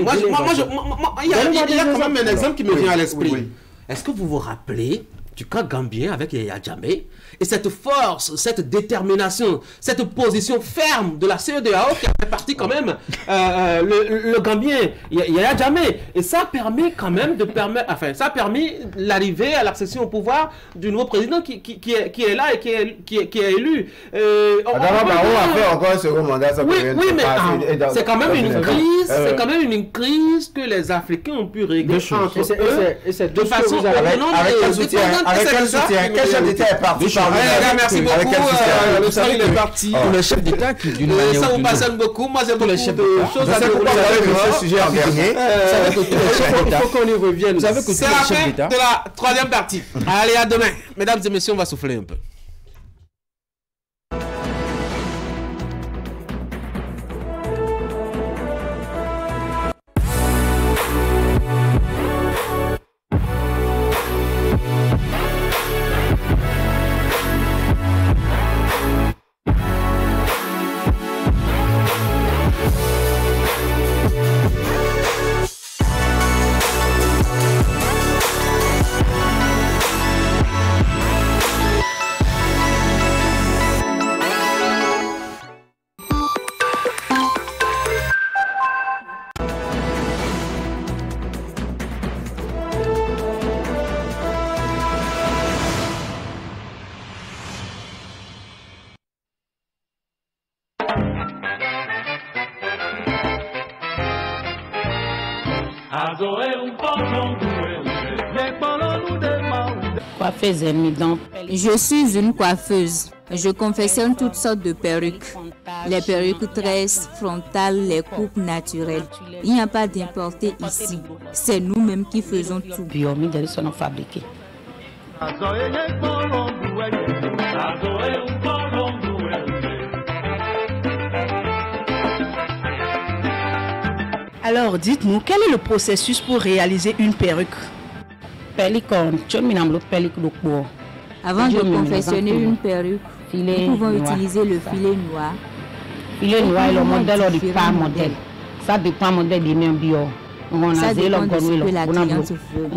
Il y a quand même un exemple qui me vient à l'esprit. Est-ce que vous vous rappelez du cas gambien avec Yaya Jammeh et cette force, cette détermination, cette position ferme de la CEDEAO qui a fait partie quand même le Gambien Yaya Jammeh, et ça permet quand même ça a permis l'arrivée à l'accession au pouvoir du nouveau président qui est là et qui est élu. On a fait encore un second mandat. Oui, mais c'est quand même une crise, c'est quand même une crise que les Africains ont pu régler entre eux de façon autonome et indépendante. Avec quel soutien? Quel chef d'État est parti? Merci beaucoup. Le savez qu'il est parti pour le chef d'État qui, d'une manière ça vous passionne beaucoup. Moi, j'ai beaucoup de choses à dire. Ce sujet en dernier. Il faut qu'on y revienne. Vous savez que c'est la fin de la troisième partie. Allez, à demain. Mesdames et messieurs, on va souffler un peu. Je suis une coiffeuse. Je confectionne toutes sortes de perruques. Les perruques tresses, frontales, les coupes naturelles. Il n'y a pas d'importé ici. C'est nous-mêmes qui faisons tout. Alors, dites-nous, quel est le processus pour réaliser une perruque? Avant de confectionner une perruque, nous pouvons utiliser le filet noir. Filet noir est le modèle ou pas modèle. Ça dépend modèle de bio. Ça dépend de ce que la cliente veut.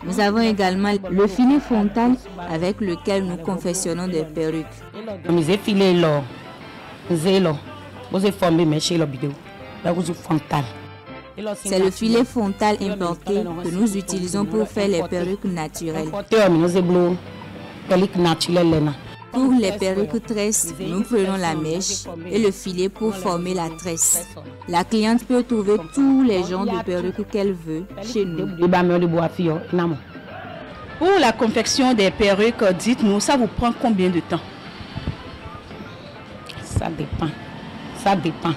Nous avons également le filet frontal avec lequel nous confectionnons des perruques. C'est le filet frontal importé que nous utilisons pour faire les perruques naturelles. Pour les perruques tresses, nous prenons la mèche et le filet pour former la tresse. La cliente peut trouver tous les genres de perruques qu'elle veut chez nous. Pour la confection des perruques, dites-nous, ça vous prend combien de temps? Ça dépend. Ça dépend.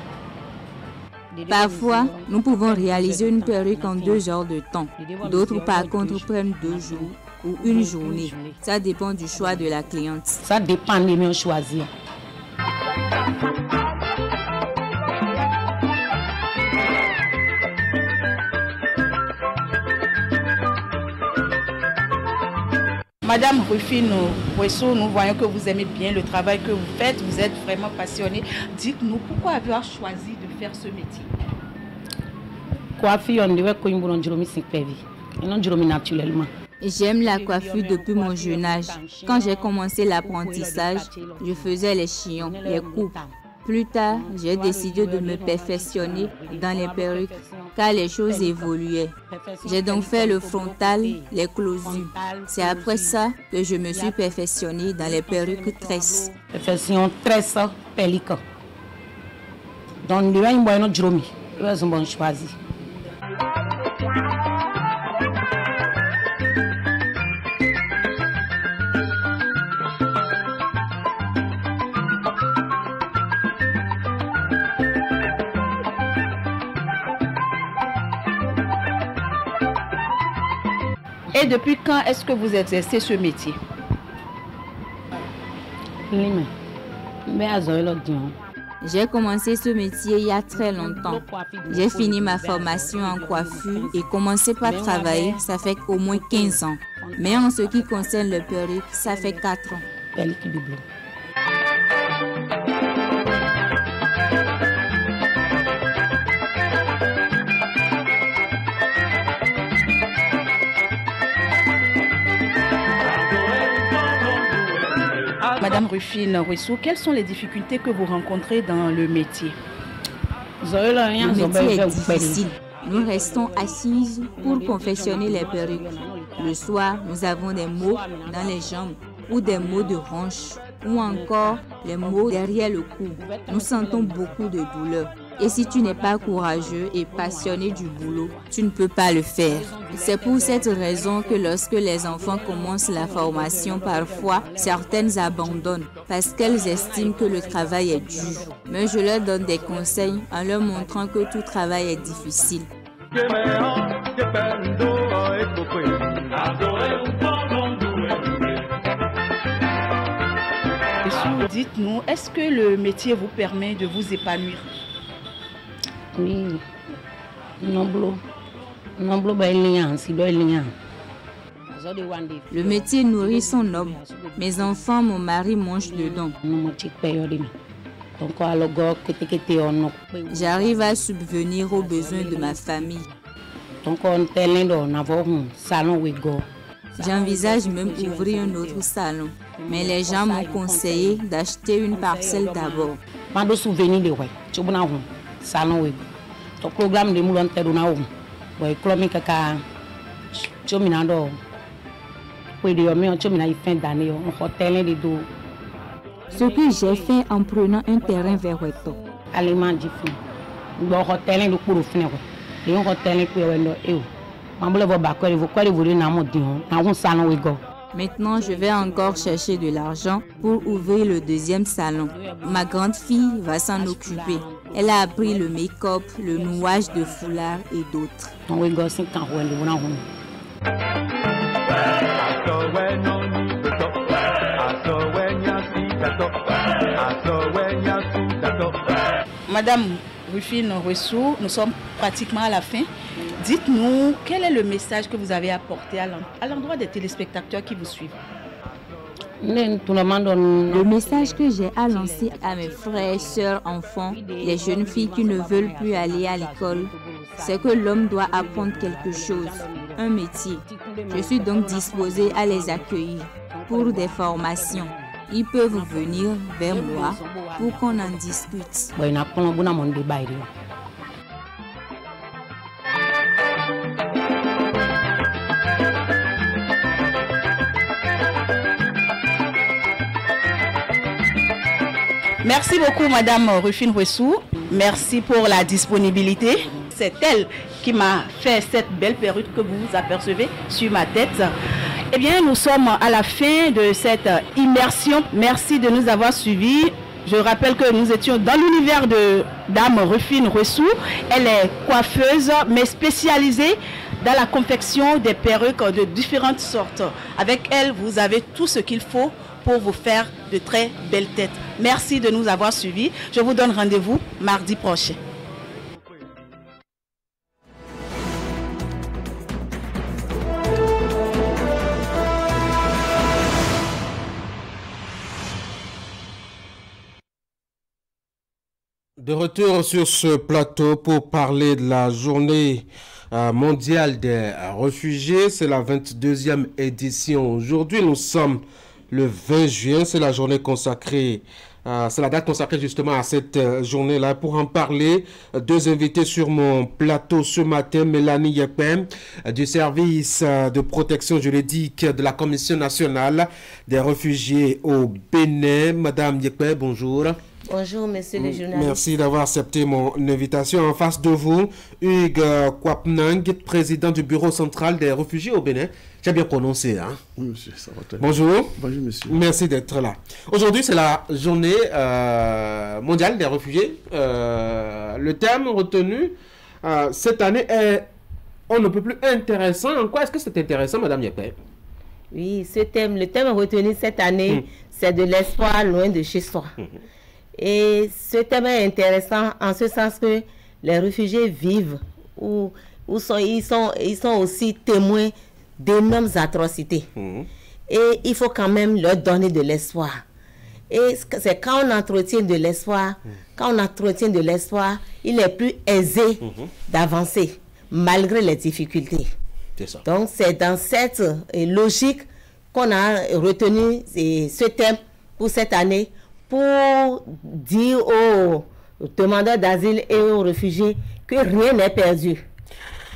Parfois, nous pouvons réaliser une perruque en 2 heures de temps. D'autres, par contre, prennent 2 jours ou une journée. Ça dépend du choix de la cliente. Ça dépend de mes choisir. Madame Rufine Ouesso, nous voyons que vous aimez bien le travail que vous faites, vous êtes vraiment passionnée. Dites-nous, pourquoi avez-vous choisi de faire ce métier? J'aime la coiffure depuis mon jeune âge. Quand j'ai commencé l'apprentissage, je faisais les chignon, les coupes. Plus tard, j'ai décidé de me perfectionner dans les perruques, car les choses évoluaient. J'ai donc fait le frontal, les closures. C'est après ça que je me suis perfectionnée dans les perruques tresses. Perfection tresse, pellica. Donc, il y a une bonne dromi. Il y a un bon choisi. Et depuis quand est-ce que vous exercez ce métier? J'ai commencé ce métier il y a très longtemps. J'ai fini ma formation en coiffure et commencé par travailler, ça fait au moins 15 ans. Mais en ce qui concerne le perruque, ça fait 4 ans. Madame Rufine Ouesso, quelles sont les difficultés que vous rencontrez dans le métier? Le métier est difficile. Nous restons assises pour confectionner les perruques. Le soir, nous avons des maux dans les jambes ou des maux de hanche ou encore les maux derrière le cou. Nous sentons beaucoup de douleur. Et si tu n'es pas courageux et passionné du boulot, tu ne peux pas le faire. C'est pour cette raison que lorsque les enfants commencent la formation, parfois, certaines abandonnent parce qu'elles estiment que le travail est dur. Mais je leur donne des conseils en leur montrant que tout travail est difficile. Dites-nous, est-ce que le métier vous permet de vous épanouir? Oui, le métier nourrit son homme. Mes enfants, mon mari mange dedans. J'arrive à subvenir aux besoins de ma famille. J'envisage même ouvrir un autre salon. Mais les gens m'ont conseillé d'acheter une parcelle d'abord. Salon web. To programme de moulon teruna ou. Boy clomi kaka. Chominando. Oui, de yomi on chomina fin d'année on hotel de do. Ce que j'ai fait en prenant un terrain vers Weto. Aliment diffus. Bo hotel de pour finir. Et on hotel pour wendo e. Mambole vo bakori vo kwari vo na mo dion. Na un salon wego. Maintenant, je vais encore chercher de l'argent pour ouvrir le deuxième salon. Ma grande fille va s'en occuper. Elle a appris le make-up, le nouage de foulard et d'autres. Madame Rufine Ouesso, nous sommes pratiquement à la fin. Dites-nous, quel est le message que vous avez apporté à l'endroit des téléspectateurs qui vous suivent? Le message que j'ai à lancer à mes frères, sœurs, enfants, les jeunes filles qui ne veulent plus aller à l'école, c'est que l'homme doit apprendre quelque chose, un métier. Je suis donc disposée à les accueillir pour des formations. Ils peuvent venir vers moi pour qu'on en discute. Merci beaucoup, Madame Rufine Ouesso. Merci pour la disponibilité. C'est elle qui m'a fait cette belle perruque que vous apercevez sur ma tête. Eh bien, nous sommes à la fin de cette immersion. Merci de nous avoir suivis. Je rappelle que nous étions dans l'univers de Dame Rufine Ouesso. Elle est coiffeuse, mais spécialisée dans la confection des perruques de différentes sortes. Avec elle, vous avez tout ce qu'il faut pour vous faire de très belles têtes. Merci de nous avoir suivis. Je vous donne rendez-vous mardi prochain. De retour sur ce plateau pour parler de la journée mondiale des réfugiés. C'est la 22e édition. Aujourd'hui, nous sommes le 20 juin. C'est la journée consacrée. C'est la date consacrée justement à cette journée-là. Pour en parler, deux invités sur mon plateau ce matin. Mélanie Yepem du service de protection juridique de la Commission nationale des réfugiés au Bénin. Madame Yepem, bonjour. Bonjour, monsieur le journaliste. Merci d'avoir accepté mon invitation. En face de vous, Hugues Kwapnang, président du Bureau central des réfugiés au Bénin. J'ai bien prononcé, hein? Oui, monsieur, ça va très bien. Bonjour. Bonjour, monsieur. Merci d'être là. Aujourd'hui, c'est la journée mondiale des réfugiés. Le thème retenu cette année est on ne peut plus intéressant. En quoi est-ce que c'est intéressant, Madame Yepem? Oui, le thème retenu cette année, c'est de l'espoir loin de chez soi. Et ce thème est intéressant en ce sens que les réfugiés vivent ils sont aussi témoins d'énormes atrocités. Et il faut quand même leur donner de l'espoir. Et c'est quand on entretient de l'espoir, il est plus aisé d'avancer malgré les difficultés. Ça. Donc c'est dans cette logique qu'on a retenu ce thème pour cette année, pour dire aux demandeurs d'asile et aux réfugiés que rien n'est perdu,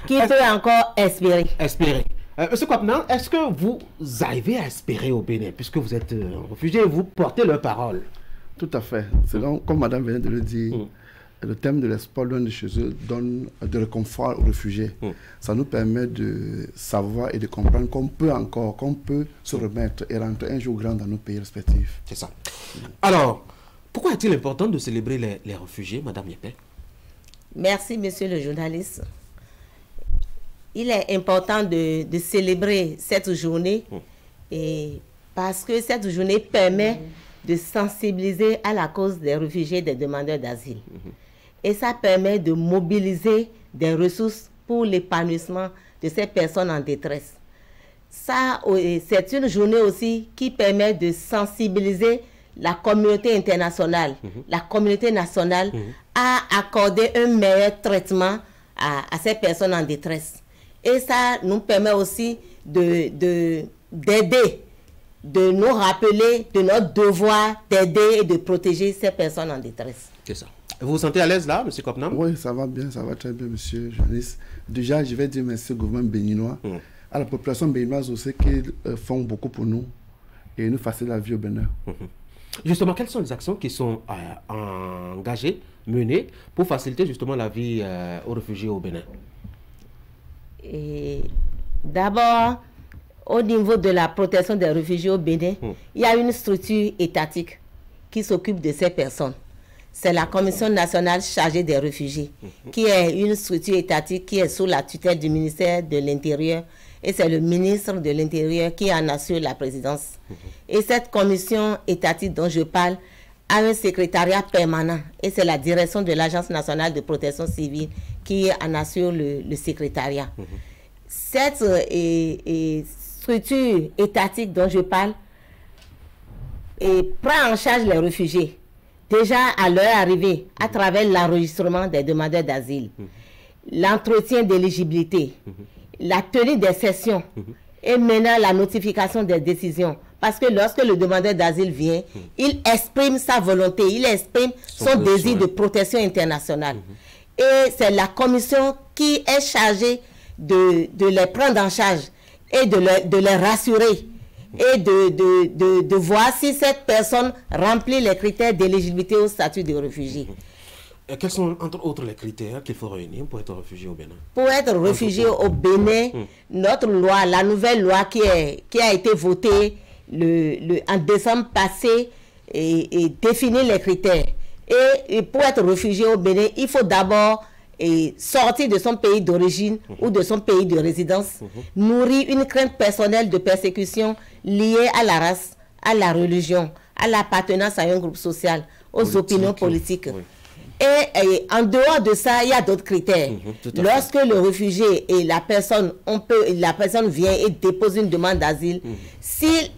qu'il peut encore espérer. Monsieur Kwapnang, est-ce que vous arrivez à espérer au Bénin, puisque vous êtes réfugié et vous portez leur parole? Tout à fait. Comme madame venait de le dire, le thème de l'espoir loin de chez eux donne de réconfort aux réfugiés. Ça nous permet de savoir et de comprendre qu'on peut se remettre et rentrer un jour grand dans nos pays respectifs. C'est ça. Alors, pourquoi est-il important de célébrer les réfugiés, madame Yepem? Merci, monsieur le journaliste. Il est important de célébrer cette journée parce que cette journée permet de sensibiliser à la cause des réfugiés et des demandeurs d'asile. Et ça permet de mobiliser des ressources pour l'épanouissement de ces personnes en détresse. C'est une journée aussi qui permet de sensibiliser la communauté internationale, la communauté nationale, à accorder un meilleur traitement à ces personnes en détresse. Et ça nous permet aussi d'aider, de nous rappeler de notre devoir d'aider et de protéger ces personnes en détresse. C'est ça. Vous vous sentez à l'aise là, M. Kwapnang? Oui, ça va bien, ça va très bien, monsieur le journaliste. Déjà, je vais dire merci au gouvernement béninois, à la population béninoise aussi qui font beaucoup pour nous et nous facilitent la vie au Bénin. Justement, quelles sont les actions qui sont engagées, menées pour faciliter justement la vie aux réfugiés au Bénin? D'abord, au niveau de la protection des réfugiés au Bénin, il y a une structure étatique qui s'occupe de ces personnes. C'est la Commission nationale chargée des réfugiés, qui est une structure étatique qui est sous la tutelle du ministère de l'Intérieur. Et c'est le ministre de l'Intérieur qui en assure la présidence. Et cette commission étatique dont je parle a un secrétariat permanent. Et c'est la direction de l'Agence nationale de protection civile qui en assure le secrétariat. Cette structure étatique dont je parle prend en charge les réfugiés. Déjà à leur arrivée, à travers l'enregistrement des demandeurs d'asile, l'entretien d'éligibilité, la tenue des sessions et maintenant la notification des décisions. Parce que lorsque le demandeur d'asile vient, il exprime sa volonté, il exprime son désir de protection internationale. Et c'est la commission qui est chargée de les prendre en charge et de les rassurer et de voir si cette personne remplit les critères d'éligibilité au statut de réfugié. Et quels sont, entre autres, les critères qu'il faut réunir pour être réfugié au Bénin? Pour être réfugié au Bénin, notre loi, la nouvelle loi qui a été votée en décembre passé, définit les critères. Et pour être réfugié au Bénin, il faut d'abord sortir de son pays d'origine ou de son pays de résidence, nourrir une crainte personnelle de persécution liée à la race, à la religion, à l'appartenance à un groupe social, aux opinions politiques. Et en dehors de ça, il y a d'autres critères. Lorsque le réfugié et la personne vient et dépose une demande d'asile, si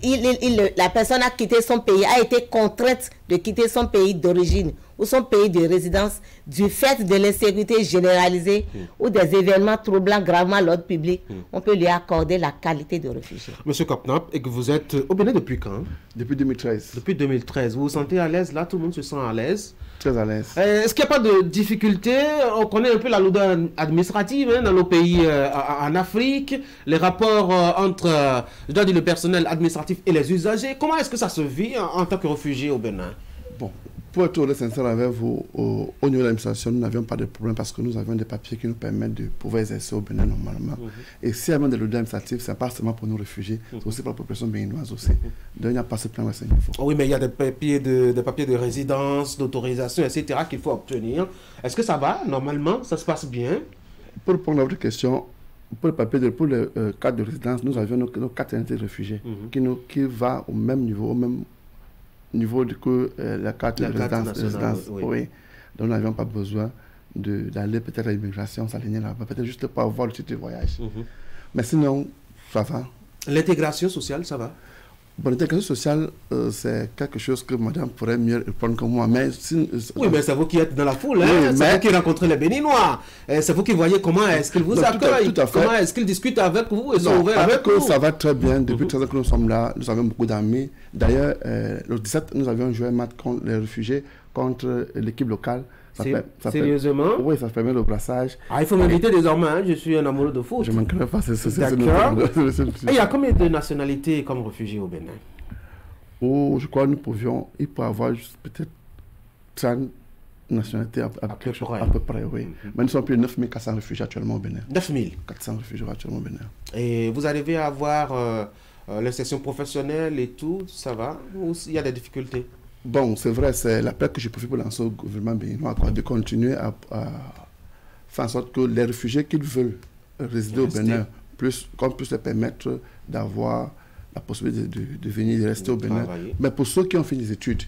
la personne a quitté son pays, a été contrainte de quitter son pays d'origine ou son pays de résidence du fait de l'insécurité généralisée ou des événements troublant gravement l'ordre public, on peut lui accorder la qualité de réfugié. Monsieur Kopnap, et que vous êtes au Bénin depuis quand? Depuis 2013. Depuis 2013. Vous vous sentez à l'aise là? Tout le monde se sent à l'aise? Très à l'aise. Est-ce qu'il n'y a pas de difficulté? On connaît un peu la lourdeur administrative dans nos pays en Afrique, les rapports entre je dois dire, le personnel administratif et les usagers. Comment est-ce que ça se vit en tant que réfugié au Bénin? Bon, pour être sincère avec vous, au niveau de l'administration, nous n'avions pas de problème parce que nous avions des papiers qui nous permettent de pouvoir exercer au Bénin normalement. Et s'il y a même des lourdeurs administratives, ce n'est pas seulement pour nos réfugiés, c'est aussi pour la population béninoise aussi. Donc il n'y a pas ce problème à ce niveau. Oui, mais il y a des papiers de résidence, d'autorisation, etc. qu'il faut obtenir. Est-ce que ça va? Normalement, ça se passe bien? Pour répondre à votre question, pour le cadre de résidence, nous avions nos cartes d'identité de réfugiés qui va au même niveau que la carte de résidence. Oui. Donc nous n'avions pas besoin d'aller peut-être à l'immigration, s'aligner là-bas, peut-être juste pour avoir le titre de voyage. Mais sinon, ça va. L'intégration sociale, ça va? Bon, l'intégration sociale, c'est quelque chose que madame pourrait mieux répondre que moi. Mais oui, mais c'est vous qui êtes dans la foule, hein? C'est vous qui rencontrez les Béninois. C'est vous qui voyez comment est-ce qu'ils vous accueillent, comment est-ce qu'ils discutent avec vous et sont ouverts avec vous. Ça va très bien. Depuis 13 ans que nous sommes là, nous avons beaucoup d'amis. D'ailleurs, le 17, nous avions joué un match contre les réfugiés, contre l'équipe locale. Sérieusement? Oui, ça permet le brassage. Ah, il faut m'inviter désormais, hein? Je suis un amoureux de foot. Je ne manquerai pas, D'accord. Il y a combien de nationalités comme réfugiés au Bénin? Oh, je crois que il peut y avoir peut-être 30 nationalités à peu près, oui. Mais nous sommes plus de 9400 réfugiés actuellement au Bénin. 9400 réfugiés actuellement au Bénin. Et vous arrivez à avoir l'insertion professionnelle et tout, ça va? Ou il y a des difficultés? Bon, c'est vrai, c'est l'appel que j'ai profité pour lancer au gouvernement béninois, de continuer à faire en sorte que les réfugiés qui veulent résider au Bénin, qu'on puisse leur permettre d'avoir la possibilité de venir rester au Bénin. Mais pour ceux qui ont fait des études,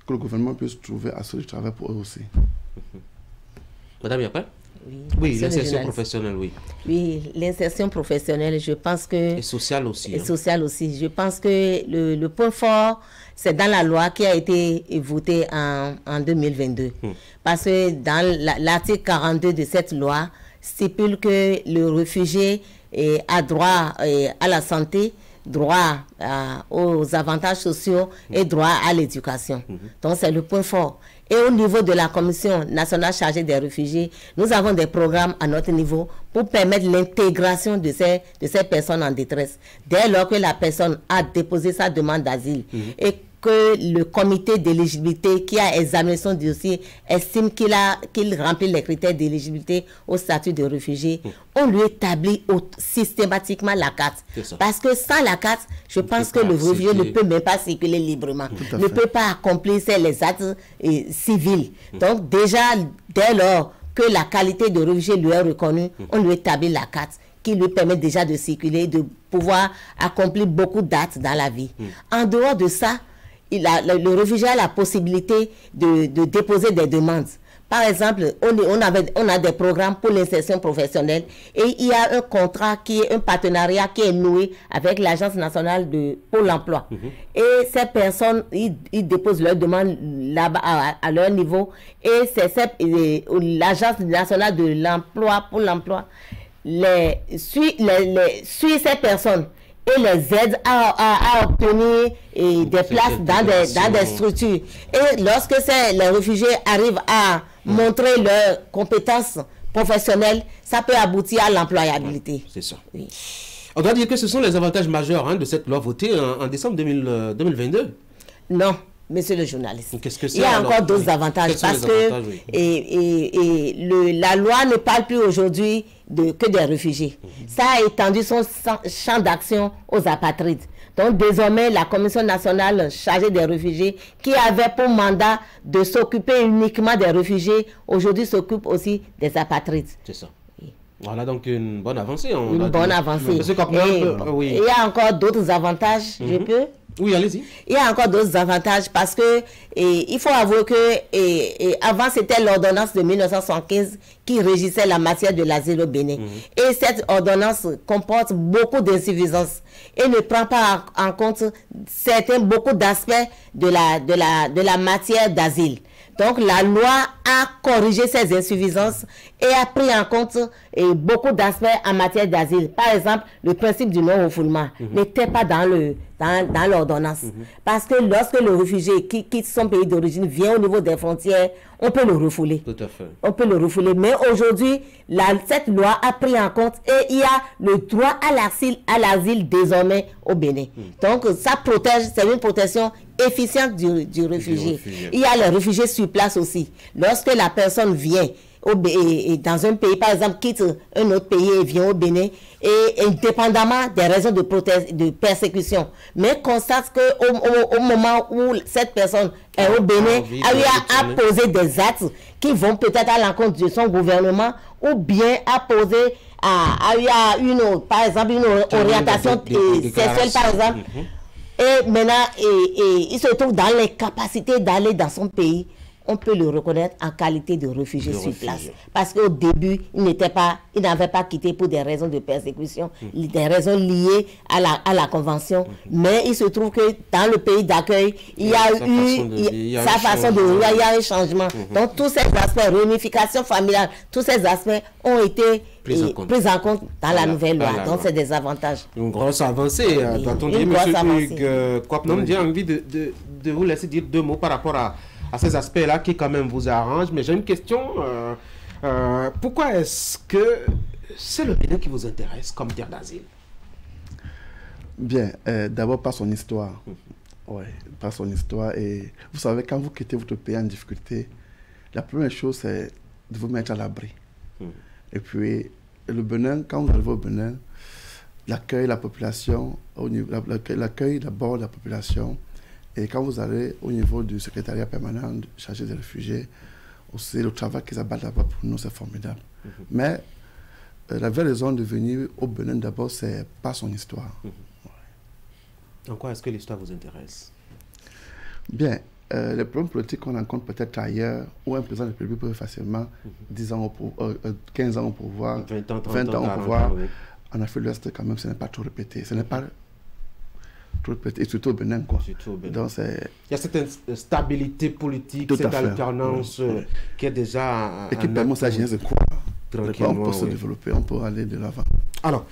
que le gouvernement puisse trouver assez de travail pour eux aussi. Madame Yapel? Oui, l'insertion professionnelle, oui. Oui, l'insertion professionnelle, je pense que... Et sociale aussi. Et sociale aussi. Je pense que le point fort, c'est dans la loi qui a été votée en 2022. Parce que dans l'article 42 de cette loi, stipule que le réfugié a droit à la santé, droit aux avantages sociaux et droit à l'éducation. Donc c'est le point fort. Et au niveau de la Commission nationale chargée des réfugiés, nous avons des programmes à notre niveau pour permettre l'intégration de ces personnes en détresse. Dès lors que la personne a déposé sa demande d'asile et que le comité d'éligibilité qui a examiné son dossier estime qu'il remplit les critères d'éligibilité au statut de réfugié, on lui établit systématiquement la carte. Parce que sans la carte, je pense que le réfugié ne peut même pas circuler librement, ne peut pas accomplir les actes civils. Donc déjà, dès lors que la qualité de réfugié lui est reconnue, on lui établit la carte qui lui permet déjà de circuler, de pouvoir accomplir beaucoup d'actes dans la vie. En dehors de ça, le réfugié a la possibilité de déposer des demandes. Par exemple, on a des programmes pour l'insertion professionnelle et il y a un contrat un partenariat qui est noué avec l'Agence nationale de Pôle emploi. Et ces personnes, ils déposent leurs demandes là-bas à leur niveau et c'est l'Agence nationale de l'emploi, Pôle emploi, suit ces personnes et les aide à obtenir des places dans des structures. Et lorsque les réfugiés arrivent à montrer leurs compétences professionnelles, ça peut aboutir à l'employabilité. C'est ça. Oui. On doit dire que ce sont les avantages majeurs de cette loi votée en décembre 2022. Non, monsieur le journaliste. Qu'est-ce que c'est? Il y a encore d'autres avantages parce que la loi ne parle plus aujourd'hui que des réfugiés. Ça a étendu son champ d'action aux apatrides. Donc désormais, la Commission nationale chargée des réfugiés, qui avait pour mandat de s'occuper uniquement des réfugiés, aujourd'hui s'occupe aussi des apatrides. C'est ça. Voilà donc une bonne avancée. Une bonne avancée. Il y a encore d'autres avantages, je peux? Oui, allez-y. Il y a encore d'autres avantages parce que il faut avouer que avant c'était l'ordonnance de 1975 qui régissait la matière de l'asile au Bénin. Et cette ordonnance comporte beaucoup d'insuffisances et ne prend pas en compte beaucoup d'aspects de la matière d'asile. Donc la loi a corrigé ces insuffisances et a pris en compte beaucoup d'aspects en matière d'asile. Par exemple, le principe du non-refoulement n'était pas dans l'ordonnance. Parce que lorsque le réfugié qui quitte son pays d'origine vient au niveau des frontières, on peut le refouler. Tout à fait. On peut le refouler. Mais aujourd'hui, cette loi a pris en compte et il y a le droit à l'asile désormais au Bénin. Donc ça protège, c'est une protection efficiente du réfugié. Il y a les réfugiés sur place aussi. Lorsque la personne vient dans un pays, par exemple, quitte un autre pays et vient au Bénin, et indépendamment des raisons de persécution, mais constate qu'au moment où cette personne est au Bénin, a posé des actes qui vont peut-être à l'encontre de son gouvernement, ou bien a posé par exemple, une orientation sexuelle, par exemple, et maintenant, il se trouve dans l'incapacité d'aller dans son pays, on peut le reconnaître en qualité de réfugié sur place. Parce qu'au début, il n'avait pas quitté pour des raisons de persécution, des raisons liées à la convention. Mais il se trouve que dans le pays d'accueil, il y a un changement. Donc tous ces aspects, réunification familiale, tous ces aspects ont été pris en compte dans la nouvelle loi. Donc c'est des avantages. Une grosse avancée, doit-on dire, M. Hugues Kwapnan. J'ai envie de vous laisser dire deux mots par rapport à ces aspects-là qui quand même vous arrangent. Mais j'ai une question. Pourquoi est-ce que c'est le Bénin qui vous intéresse comme terre d'asile? Bien, d'abord par son histoire. Ouais, par son histoire. Et vous savez, quand vous quittez votre pays en difficulté, la première chose, c'est de vous mettre à l'abri. Et puis, le Bénin, quand vous arrivez au Bénin, l'accueil, la population, l'accueil d'abord de la population. Et quand vous allez au niveau du secrétariat permanent chargé des réfugiés, aussi le travail qu'ils abattent là-bas pour nous, c'est formidable. Mais la vraie raison de venir au Bénin d'abord, c'est pas son histoire. En quoi est-ce que l'histoire vous intéresse? Bien, les problèmes politiques qu'on rencontre peut-être ailleurs, où un président de la République peut facilement 15 ans au pouvoir, 20 ans au pouvoir, en Afrique de l'Ouest, quand même, ce n'est pas trop répété. Ce n'est pas et surtout au Bénin, quoi. Donc, il y a cette stabilité politique, cette alternance qui est déjà... Et qui permet sa jeunesse de quoi. On peut se développer, on peut aller de l'avant. Alors,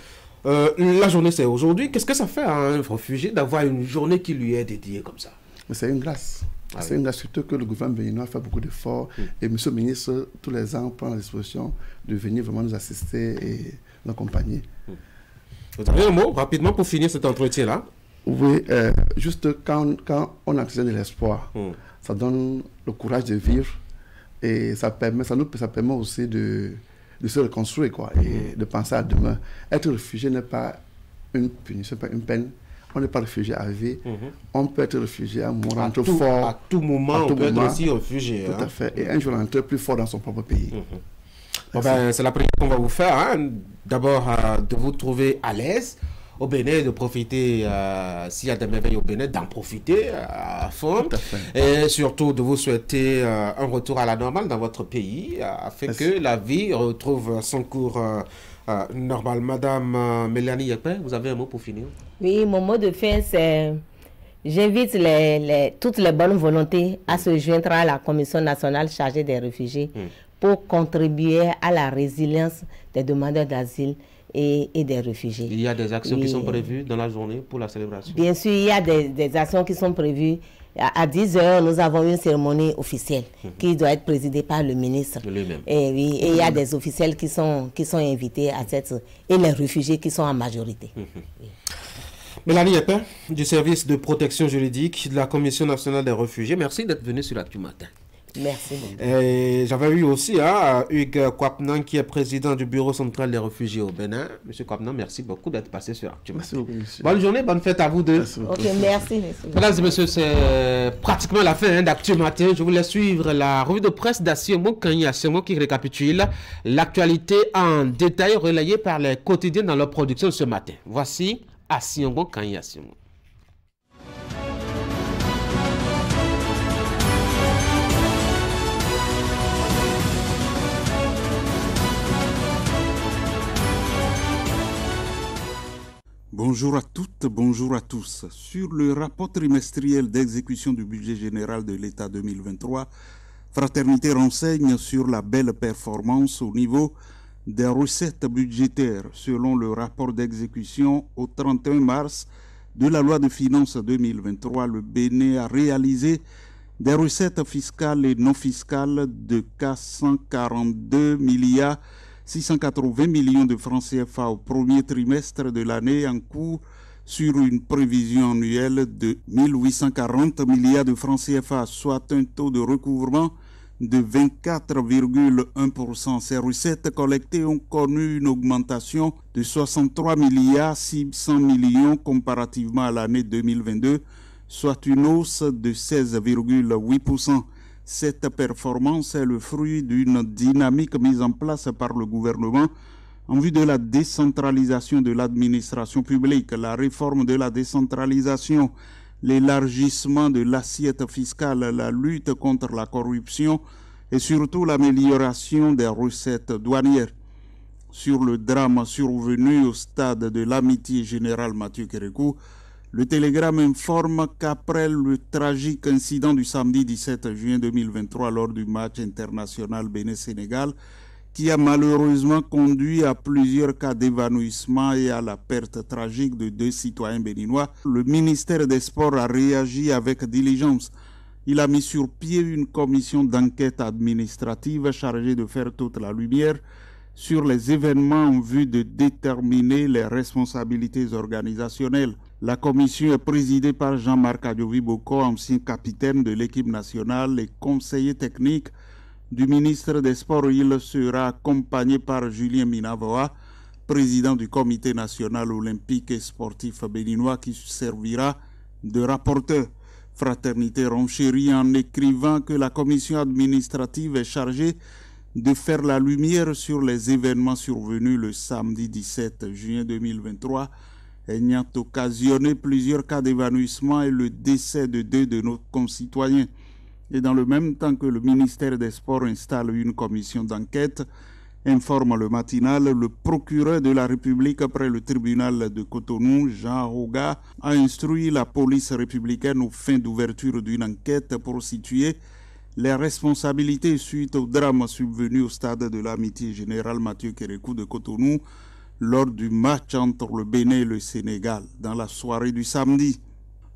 la journée c'est aujourd'hui. Qu'est-ce que ça fait à un réfugié d'avoir une journée qui lui est dédiée comme ça? C'est une grâce. C'est une grâce, surtout que le gouvernement béninois fait beaucoup d'efforts. Et M. le ministre, tous les ans, prend la disposition de venir vraiment nous assister et nous accompagner. Vous avez un mot rapidement pour finir cet entretien-là? Oui, juste quand on a de l'espoir, ça donne le courage de vivre et ça permet aussi de se reconstruire, quoi, et de penser à demain. Être réfugié n'est pas une punition, pas une peine. On n'est pas réfugié à vie. On peut être réfugié à mourant fort. À tout moment, on peut être aussi réfugié. Tout à fait. Et un jour, rentrer plus fort dans son propre pays. Bon, ben, c'est la prière qu'on va vous faire. Hein. D'abord, de vous trouver à l'aise au Bénin, de profiter, s'il y a des merveilles au Bénin, d'en profiter à fond. Et surtout de vous souhaiter un retour à la normale dans votre pays, afin que la vie retrouve son cours normal. Madame Mélanie Yekpe, vous avez un mot pour finir? Oui, mon mot de fin, c'est... J'invite toutes les bonnes volontés à se joindre à la Commission nationale chargée des réfugiés pour contribuer à la résilience des demandeurs d'asile et des réfugiés. Il y a des actions qui sont prévues dans la journée pour la célébration? Bien sûr, il y a des actions qui sont prévues. À 10 h, nous avons une cérémonie officielle qui doit être présidée par le ministre. Lui-même. Et oui, et il y a des officiels qui sont invités à et les réfugiés qui sont en majorité. Mélanie Yekpe, du service de protection juridique de la Commission nationale des réfugiés, merci d'être venu sur l'Actu Matin. Merci. J'avais eu aussi Hugues Kwapnan, qui est président du Bureau central des réfugiés au Bénin. Monsieur Kwapnan, merci beaucoup d'être passé sur Actu Matin. Bonne journée, bonne fête à vous deux. Ok, merci. Mesdames et messieurs, c'est pratiquement la fin d'Actu Matin. Je vous laisse suivre la revue de presse d'Assimo Kanyi Assimo qui récapitule l'actualité en détail relayée par les quotidiens dans leur production ce matin. Voici Assimo Kanyi Assimo. Bonjour à toutes, bonjour à tous. Sur le rapport trimestriel d'exécution du budget général de l'État 2023, Fraternité renseigne sur la belle performance au niveau des recettes budgétaires. Selon le rapport d'exécution au 31 mars de la loi de finances 2023, le Bénin a réalisé des recettes fiscales et non fiscales de 442 milliards 680 millions de francs CFA au premier trimestre de l'année en cours sur une prévision annuelle de 1840 milliards de francs CFA, soit un taux de recouvrement de 24,1%. Ces recettes collectées ont connu une augmentation de 63 milliards 600 millions comparativement à l'année 2022, soit une hausse de 16,8%. Cette performance est le fruit d'une dynamique mise en place par le gouvernement en vue de la décentralisation de l'administration publique, la réforme de la décentralisation, l'élargissement de l'assiette fiscale, la lutte contre la corruption et surtout l'amélioration des recettes douanières. Sur le drame survenu au stade de l'Amitié Générale Mathieu Kérékou, le Télégramme informe qu'après le tragique incident du samedi 17 juin 2023 lors du match international Bénin-Sénégal, qui a malheureusement conduit à plusieurs cas d'évanouissement et à la perte tragique de 2 citoyens béninois, le ministère des Sports a réagi avec diligence. Il a mis sur pied une commission d'enquête administrative chargée de faire toute la lumière sur les événements en vue de déterminer les responsabilités organisationnelles. La commission est présidée par Jean-Marc Adjovi Boko, ancien capitaine de l'équipe nationale et conseiller technique du ministre des Sports. Il sera accompagné par Julien Minavoa, président du comité national olympique et sportif béninois, qui servira de rapporteur. Fraternité renchérit en écrivant que la commission administrative est chargée de faire la lumière sur les événements survenus le samedi 17 juin 2023, ayant occasionné plusieurs cas d'évanouissement et le décès de 2 de nos concitoyens. Et dans le même temps que le ministère des Sports installe une commission d'enquête, informe le matinal, le procureur de la République après le tribunal de Cotonou, Jean Roga, a instruit la police républicaine aux fins d'ouverture d'une enquête pour situer les responsabilités suite au drame subvenu au stade de l'Amitié Générale Mathieu Kérékou de Cotonou lors du match entre le Bénin et le Sénégal dans la soirée du samedi.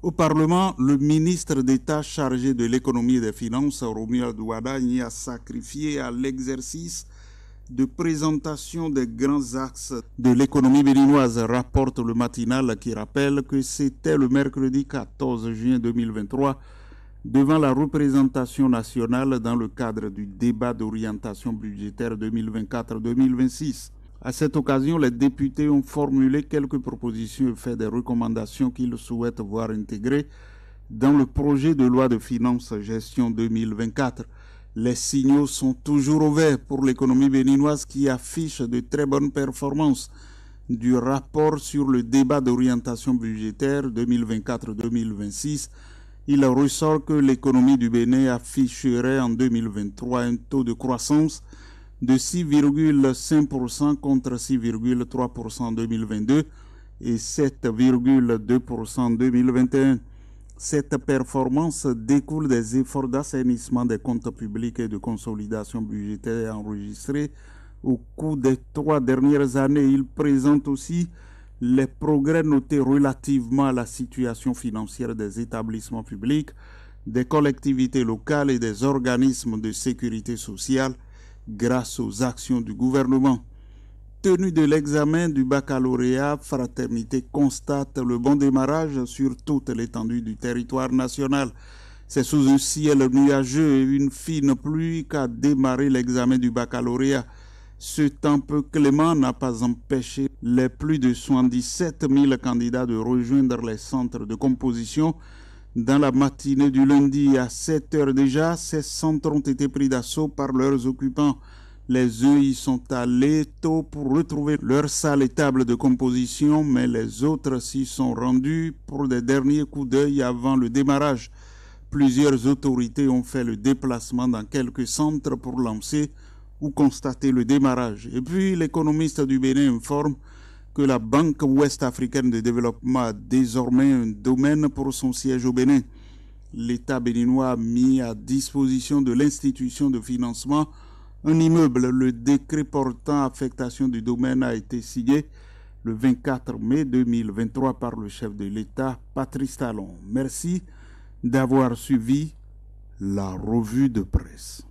Au Parlement, le ministre d'État chargé de l'économie et des finances, Romuald Douada, y a sacrifié à l'exercice de présentation des grands axes de l'économie béninoise, rapporte le matinal qui rappelle que c'était le mercredi 14 juin 2023 devant la représentation nationale dans le cadre du débat d'orientation budgétaire 2024-2026. À cette occasion, les députés ont formulé quelques propositions et fait des recommandations qu'ils souhaitent voir intégrées dans le projet de loi de finances gestion 2024. Les signaux sont toujours au vert pour l'économie béninoise qui affiche de très bonnes performances. Du rapport sur le débat d'orientation budgétaire 2024-2026, il ressort que l'économie du Bénin afficherait en 2023 un taux de croissance de 6,5% contre 6,3% en 2022 et 7,2% en 2021. Cette performance découle des efforts d'assainissement des comptes publics et de consolidation budgétaire enregistrés au cours des 3 dernières années. Il présente aussi les progrès notés relativement à la situation financière des établissements publics, des collectivités locales et des organismes de sécurité sociale grâce aux actions du gouvernement. Tenue de l'examen du baccalauréat, Fraternité constate le bon démarrage sur toute l'étendue du territoire national. C'est sous un ciel nuageux et une fine pluie qu'a démarré l'examen du baccalauréat. Ce temps peu clément n'a pas empêché les plus de 77 000 candidats de rejoindre les centres de composition. Dans la matinée du lundi à 7 h déjà, ces centres ont été pris d'assaut par leurs occupants. Les uns y sont allés tôt pour retrouver leur salle et table de composition, mais les autres s'y sont rendus pour des derniers coups d'œil avant le démarrage. Plusieurs autorités ont fait le déplacement dans quelques centres pour lancer ou constater le démarrage. Et puis l'économiste du Bénin informe que la Banque ouest-africaine de développement a désormais un domaine pour son siège au Bénin. L'État béninois a mis à disposition de l'institution de financement un immeuble. Le décret portant affectation du domaine a été signé le 24 mai 2023 par le chef de l'État, Patrice Talon. Merci d'avoir suivi la revue de presse.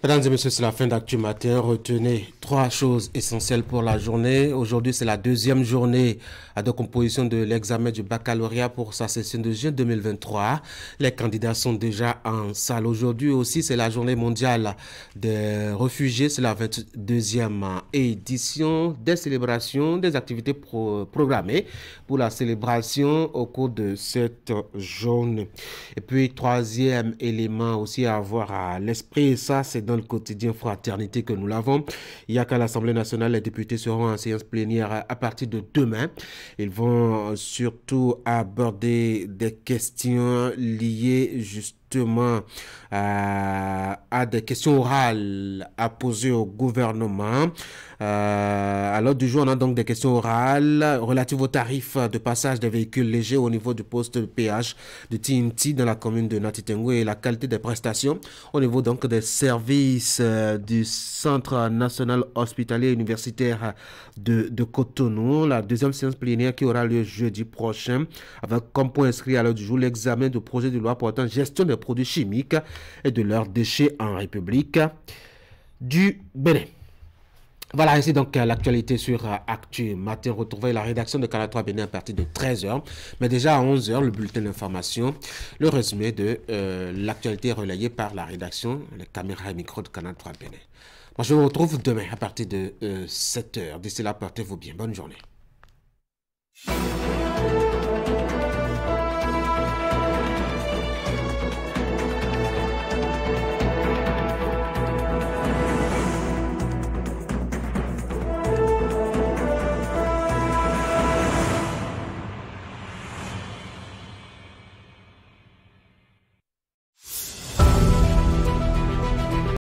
Mesdames et messieurs, c'est la fin d'Actu Matin. Retenez 3 choses essentielles pour la journée. Aujourd'hui, c'est la 2e journée de composition de l'examen du baccalauréat pour sa session de juin 2023. Les candidats sont déjà en salle. Aujourd'hui aussi, c'est la journée mondiale des réfugiés. C'est la 22e édition des célébrations, des activités programmées pour la célébration au cours de cette journée. Et puis, 3e élément aussi à avoir à l'esprit, ça c'est dans le quotidien Fraternité que nous l'avons. Il y a qu'à l'Assemblée nationale, les députés seront en séance plénière à partir de demain. Ils vont surtout aborder des questions liées justement à des questions orales à poser au gouvernement. À l'ordre du jour, on a donc des questions orales relatives aux tarifs de passage des véhicules légers au niveau du poste de péage de Tinti dans la commune de Natitengo et la qualité des prestations au niveau donc des services du Centre national hospitalier universitaire de Cotonou. La 2e séance plénière qui aura lieu jeudi prochain avec comme point inscrit à l'ordre du jour l'examen du projet de loi portant gestion des produits chimiques et de leurs déchets en République du Bénin. Voilà ainsi donc l'actualité sur Actu Matin. Retrouvez la rédaction de Canal 3 Bénin à partir de 13h. Mais déjà à 11h, le bulletin d'information, le résumé de l'actualité relayée par la rédaction, les caméras et micros de Canal 3 Bénin. Moi, je vous retrouve demain à partir de 7h. D'ici là, portez-vous bien. Bonne journée.